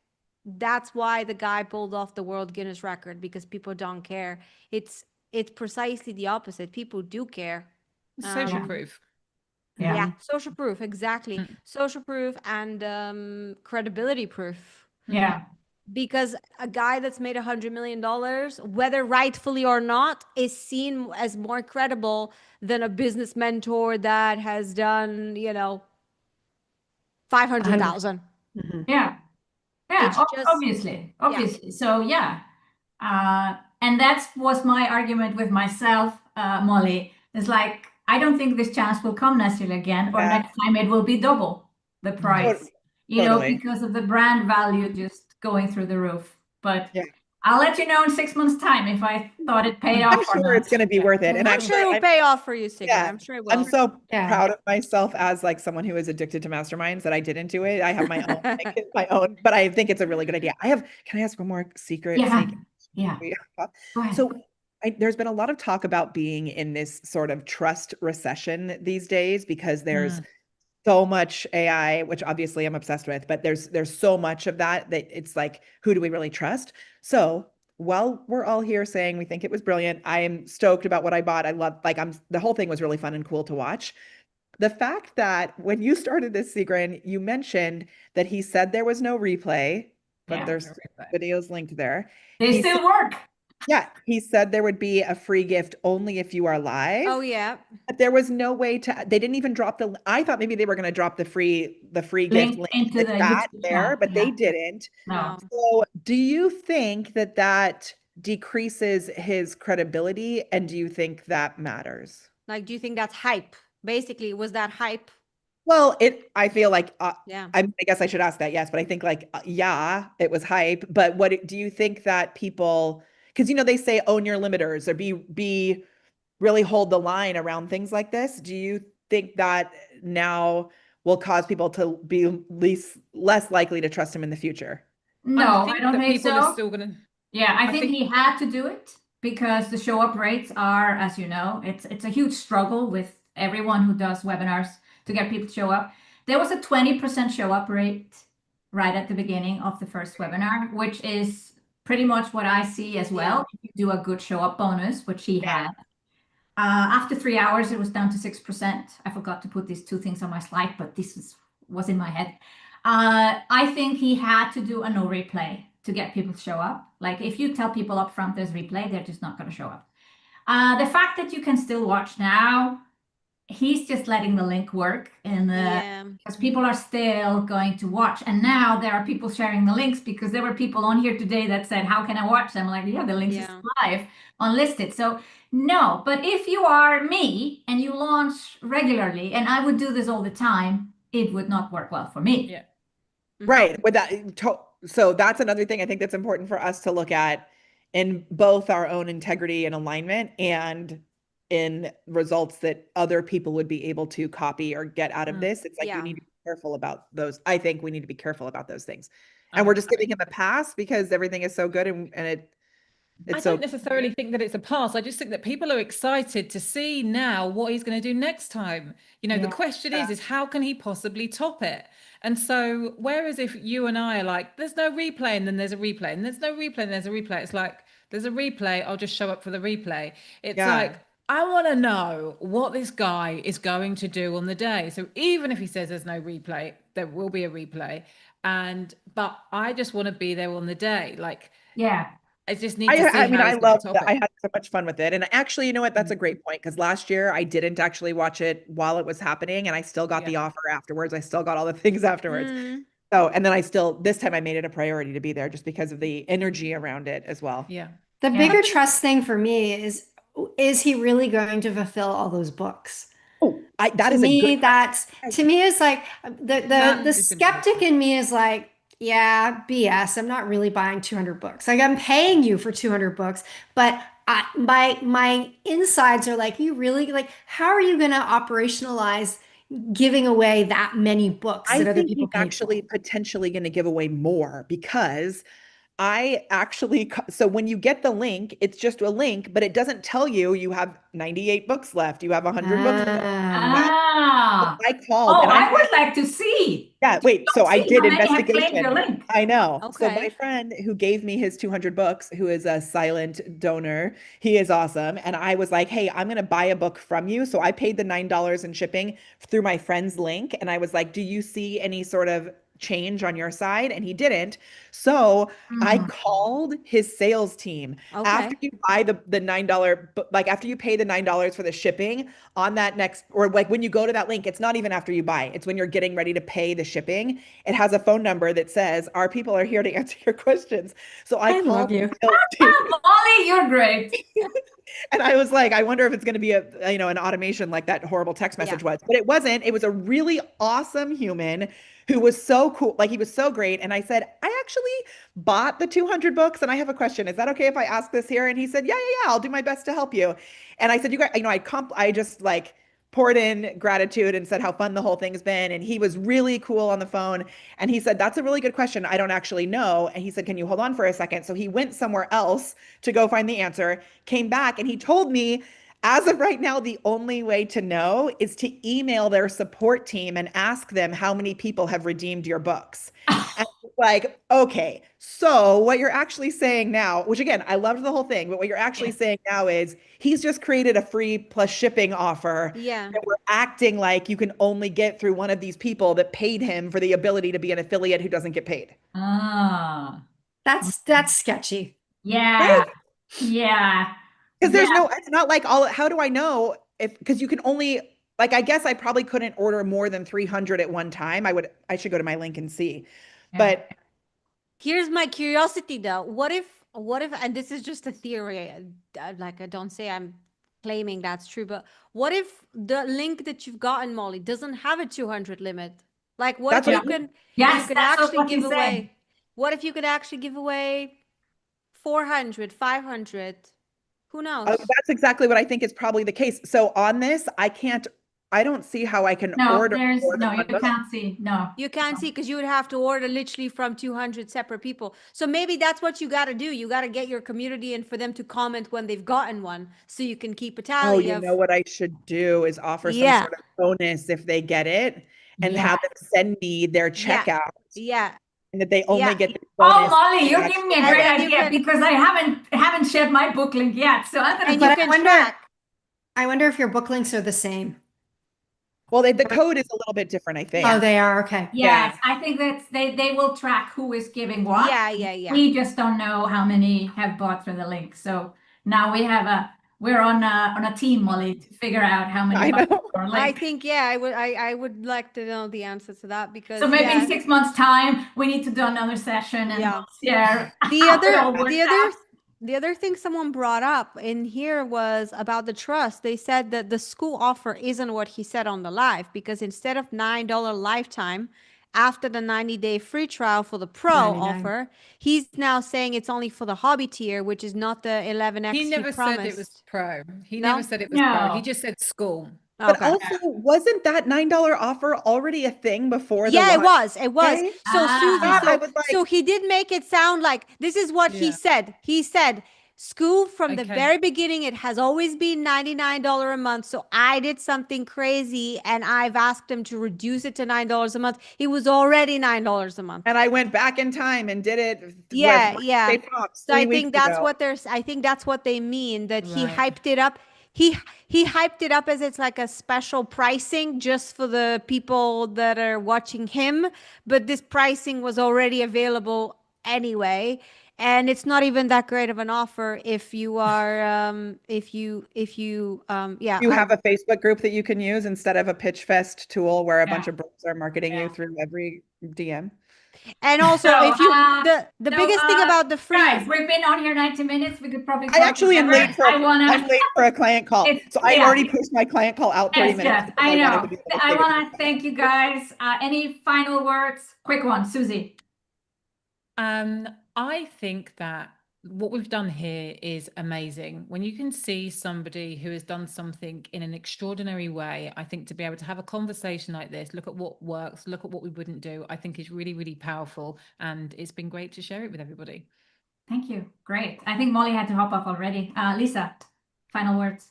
that's why the guy pulled off the world Guinness record, because people don't care. It's precisely the opposite. People do care. Social Um, proof. Yeah. yeah, social proof, exactly. Mm. Social proof and credibility proof. Yeah. Because a guy that's made $100 million, whether rightfully or not, is seen as more credible than a business mentor that has done, 500,000. Mhm. Yeah. Yeah. It's just, Obviously. yeah. Obviously. So yeah. And that was my argument with myself, Molly. It's like, I don't think this chance will come necessarily again, or Yeah. next time it will be double the price, Totally. because of the brand value just going through the roof. But Yeah. I'll let you know in 6 months' time if I thought it paid I'm off or sure not. it's going to be worth it. And I'm sure it will pay off for you, Sigrid. yeah, I'm sure it I'm will. so Yeah. proud of myself as like someone who is addicted to masterminds that I didn't do it. I have my own, my own, but I think it's a really good idea. Can I ask one more secret? Yeah. Sneak? Yeah. Go ahead. So there's been a lot of talk about being in this sort of trust recession these days because there's so much AI, which obviously I'm obsessed with, but there's so much of that it's like, who do we really trust? So while we're all here saying we think it was brilliant, I am stoked about what I bought. I love, like, the whole thing was really fun and cool to watch. The fact that when you started this, Sigrid, you mentioned that he said there was no replay, but Yeah. there's videos linked there. They He still said, work. yeah, he said there would be a free gift only if you are live. Oh, yeah. But there was no way they didn't even drop I thought maybe they were going to drop the free gift Link link into in the the chat YouTube there, chat. but they Yeah. didn't. No. So do you think that decreases his credibility, and do you think that matters? Like, do you think that's hype? Basically, was that hype? Well, I feel like, Yeah. I guess I should ask that, yes, but I think like, yeah, it was hype, but do you think that people, because they say own your limiters or be really hold the line around things like this. Do you think that now will cause people to be less likely to trust him in the future? No, I think don't that think people so. are still gonna. Yeah, I I think think- he had to do it because the show up rates are, as you know, it's a huge struggle with everyone who does webinars to get people to show up. There was a 20% show up rate right at the beginning of the first webinar, which is pretty much what I see as well. If you do a good show up bonus, which he had. After 3 hours, it was down to 6%. I forgot to put these two things on my slide, but this was in my head. I think he had to do a no replay to get people to show up. Like, if you tell people up front there's replay, they're just not going to show up. The fact that you can still watch now, he's just letting the link work because people are still going to watch. And now there are people sharing the links because there were people on here today that said, how can I watch them? Like, yeah, the links is live unlisted. So no, but if you are me and you launch regularly, and I would do this all the time, it would not work well for me. Yeah. Right. With that, so that's another thing I think that's important for us to look at in both our own integrity and alignment and in results that other people would be able to copy or get out of this. It's like you need to be careful about those. I think we need to be careful about those things. And we're just giving him a pass because everything is so good and I don't necessarily think that it's a pass. I just think that people are excited to see now what he's going to do next time. The question is how can he possibly top it? And so, whereas if you and I are like, there's no replay and then there's a replay and there's no replay and there's a replay, it's like, there's a replay, I'll just show up for the replay. It's like, I want to know what this guy is going to do on the day. So even if he says there's no replay, there will be a replay. But I just want to be there on the day. Like, I just need to see. I love that. I had so much fun with it. And actually, you know what? That's a great point because last year I didn't actually watch it while it was happening and I still got the offer afterwards. I still got all the things afterwards. So, and then this time I made it a priority to be there just because of the energy around it as well. Yeah. The bigger trust thing for me is he really going to fulfill all those books? Oh, that to is me, a good. to me is like the skeptic in me is like, yeah, BS. I'm not really buying 200 books. Like, I'm paying you for 200 books, but my insides are like, you really like, how are you going to operationalize giving away that many books I that other think people he's paid for? actually potentially going to give away more because I actually, so when you get the link, it's just a link, but it doesn't tell you you have 98 books left, you have 100 books left. Ah. Ah. I called Oh, and I would like to see. yeah, wait, so Let's I see how did many have claimed your investigation. link. I know. So my Okay. friend who gave me his 200 books, who is a silent donor, he is awesome. And I was like, hey, I'm going to buy a book from you. So I paid the $9 in shipping through my friend's link. And I was like, do you see any sort of change on your side? And he didn't. So I Hmm. called his sales team. After Okay. you buy the $9, like after you pay the $9 for the shipping on that next, or like when you go to that link, it's not even after you buy, it's when you're getting ready to pay the shipping. It has a phone number that says, our people are here to answer your questions. So I I love called the you. sales team Molly, you're great. and I was like, I wonder if it's going to be a, an automation like that horrible text Yeah. message was, but it wasn't. It was a really awesome human who was so cool. Like he was so great. And I said, I actually bought the 200 books and I have a question. Is that okay if I ask this here? And he said, yeah, I'll do my best to help you. And I said, you guys, I just like poured in gratitude and said how fun the whole thing's been. And he was really cool on the phone. And he said, that's a really good question. I don't actually know. And he said, can you hold on for a second? So he went somewhere else to go find the answer, came back, and he told me, as of right now, the only way to know is to email their support team and ask them how many people have redeemed your books. And like, okay, so what you're actually saying now, which again, I loved the whole thing, but what you're actually saying now is he's just created a free plus shipping offer Yeah. that we're acting like you can only get through one of these people that paid him for the ability to be an affiliate who doesn't get paid. Ah. That's sketchy. Yeah. Right? Yeah. Because Yeah. it's not like how do I know if, because you can only, like, I guess I probably couldn't order more than 300 at one time. I should go to my link and see. Yeah. But Here's my curiosity though. What if, and this is just a theory, like I don't say I'm claiming that's true, but what if the link that you've gotten, Molly, doesn't have a 200 limit? Like, what if that's you what can, you Yes, can that's actually what give he's saying. away, what if you could actually give away 400, 500? Who knows? that's exactly what I think is probably the case. So on this, I don't see how I can No, order more than no, you one book. can't see. No. You can't see because you would have to order literally from 200 separate people. So maybe that's what you got to do. You got to get your community in for them to comment when they've gotten one so you can keep a Oh, tally you of. know what I should do is offer some Yeah. sort of bonus if they get it and Yeah. have them send me their Yeah. checkout Yeah. and that they only Yeah. get the Oh, bonus. Molly, you're That's- giving me a And great then you idea can, because I haven't shared my book link yet. So I'm gonna and put you But can I track. wonder if your book links are the same. Well, the code is a little bit different, I think. Oh, they are. Okay. yes, I think that they will track who is giving what. Yeah. Yeah. Yeah. We just don't know how many have bought through the link. So now we're on a team, Molly, to figure out how many I bought know. through our I link. think, yeah, I would like to know the answer to that because, So maybe in yeah. 6 months' time, we need to do another session and Yeah. share The how it all other, works the out. other, the other thing someone brought up in here was about the trust. They said that the school offer isn't what he said on the live because instead of $9 lifetime after the 90-day free trial for the pro 99. offer, he's now saying it's only for the hobby tier, which is not the 11x He never said it was promised. pro. He No? never said it was pro. He No. just said school. But Okay. also, wasn't that $9 offer already a thing before the Yeah, it launch? was. It was. Okay? So Susie, Ah. I was so like, he did make it sound like this is what he Yeah. said. He said, school from the Okay. very beginning, it has always been $99 a month. So I did something crazy and I've asked him to reduce it to $9 a month. It was already $9 a month. and I went back in time and did it Yeah, with yeah. Wednesday Talks So I 3 weeks think that's ago. what I think that's what they mean, that he Right. hyped it up. He hyped it up as it's like a special pricing just for the people that are watching him, but this pricing was already available anyway. And it's not even that great of an offer if you are yeah. You have a Facebook group that you can use instead of a pitch fest tool where a bunch of bros are marketing you through every DM. And also So, if you the biggest thing about the free guys, we've been on here 90 minutes. We could probably I talk actually am forever. late for I'm late for a client call. It's- So I yeah. already pushed my client call out 30 minutes. Yes, because I wanted know. to be able to I save it. want to thank you guys. Any final words? Quick one, Susie. I think that what we've done here is amazing. When you can see somebody who has done something in an extraordinary way, I think to be able to have a conversation like this, look at what works, look at what we wouldn't do, I think is really, really powerful. And it's been great to share it with everybody. Thank you. Great. I think Molly had to hop off already. Lisa, final words.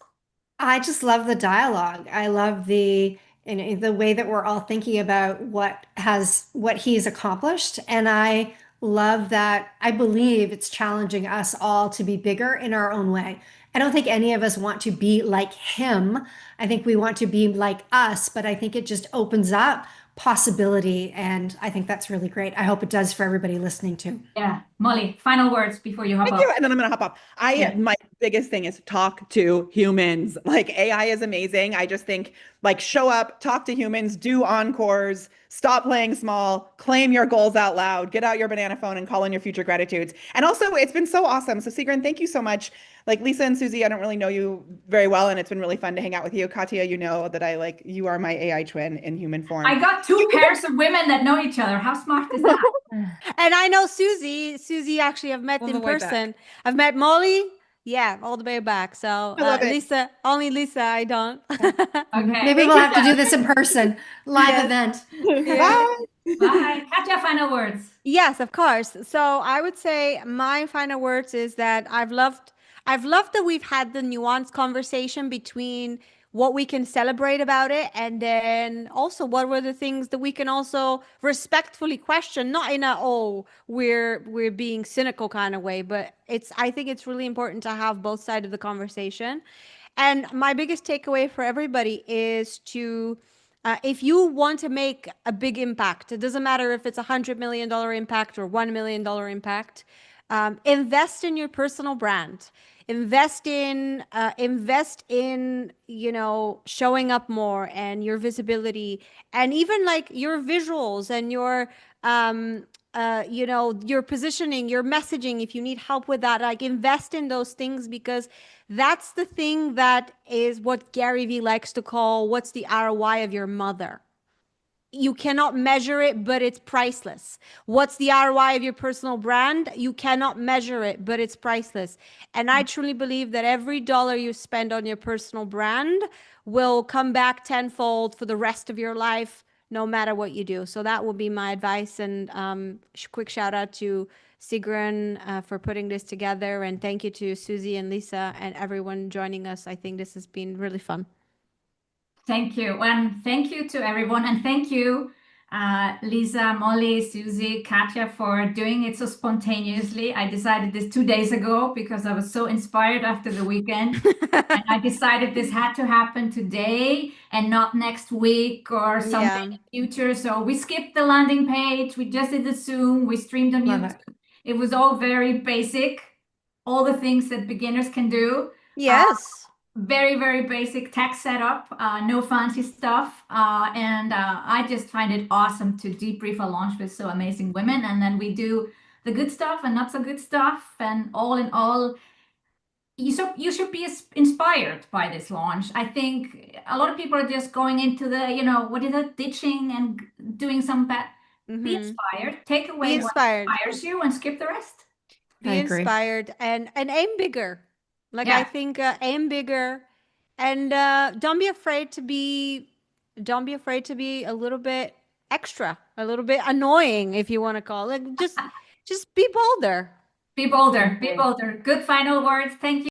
I just love the dialogue. I love the way that we're all thinking about what he's accomplished, and I love that. I believe it's challenging us all to be bigger in our own way. I don't think any of us want to be like him. I think we want to be like us, but I think it just opens up possibility, and I think that's really great. I hope it does for everybody listening too. Yeah. Molly, final words before you hop Thank off. you. And then I'm gonna hop off. Yeah. My biggest thing is talk to humans. Like AI is amazing. I just think like show up, talk to humans, do encores, stop playing small, claim your goals out loud, get out your banana phone and call in your future gratitudes. And also it's been so awesome. So Sigrun, thank you so much. Like Lisa and Susie, I don't really know you very well, and it's been really fun to hang out with you. Katya, you know that you are my AI twin in human form. I got two pairs of women that know each other. How smart is that? And I know Susie. Susie, actually, I've met All in the way back. person. I've met Molly. Yeah, all the way back. So I love it. Lisa, only Lisa, I don't. Okay. Maybe we'll have to do this in person, live event. Bye. Bye. Katja, final words. Yes, of course. So I would say my final words is that I've loved that we've had the nuanced conversation between what we can celebrate about it, and then also what were the things that we can also respectfully question, not in a we're being cynical kind of way, but I think it's really important to have both sides of the conversation. And my biggest takeaway for everybody is to if you want to make a big impact, it doesn't matter if it's $100 million impact or $1 million impact, invest in your personal brand. Invest in, showing up more and your visibility, and even like your visuals and your, your positioning, your messaging. If you need help with that, like invest in those things, because that's the thing that is what Gary Vee likes to call, what's the ROI of your mother? You cannot measure it, but it's priceless. What's the ROI of your personal brand? You cannot measure it, but it's priceless. And I truly believe that every dollar you spend on your personal brand will come back tenfold for the rest of your life, no matter what you do. So that would be my advice. And quick shout out to Sigrun for putting this together. And thank you to Susie and Lisa and everyone joining us. I think this has been really fun. Thank you. And thank you to everyone. And thank you, Lisa, Molly, Susie, Katja, for doing it so spontaneously. I decided this 2 days ago because I was so inspired after the weekend. And I decided this had to happen today and not next week or something in the future. So we skipped the landing page. We just did the Zoom. We streamed on Love YouTube. It was all very basic, all the things that beginners can do. Yes. Very, very basic tech setup, no fancy stuff. And I just find it awesome to debrief a launch with so amazing women. And then we do the good stuff and not so good stuff. And all in all, you should be inspired by this launch. I think a lot of people are just going into the, what is it, ditching and doing some bad. Be inspired. Take away what inspires you and skip the rest. Be inspired and aim bigger. Like, I think aim bigger, and don't be afraid to be a little bit extra, a little bit annoying, if you want to call it. Just be bolder. Be bolder. Be bolder. Good final words. Thank you.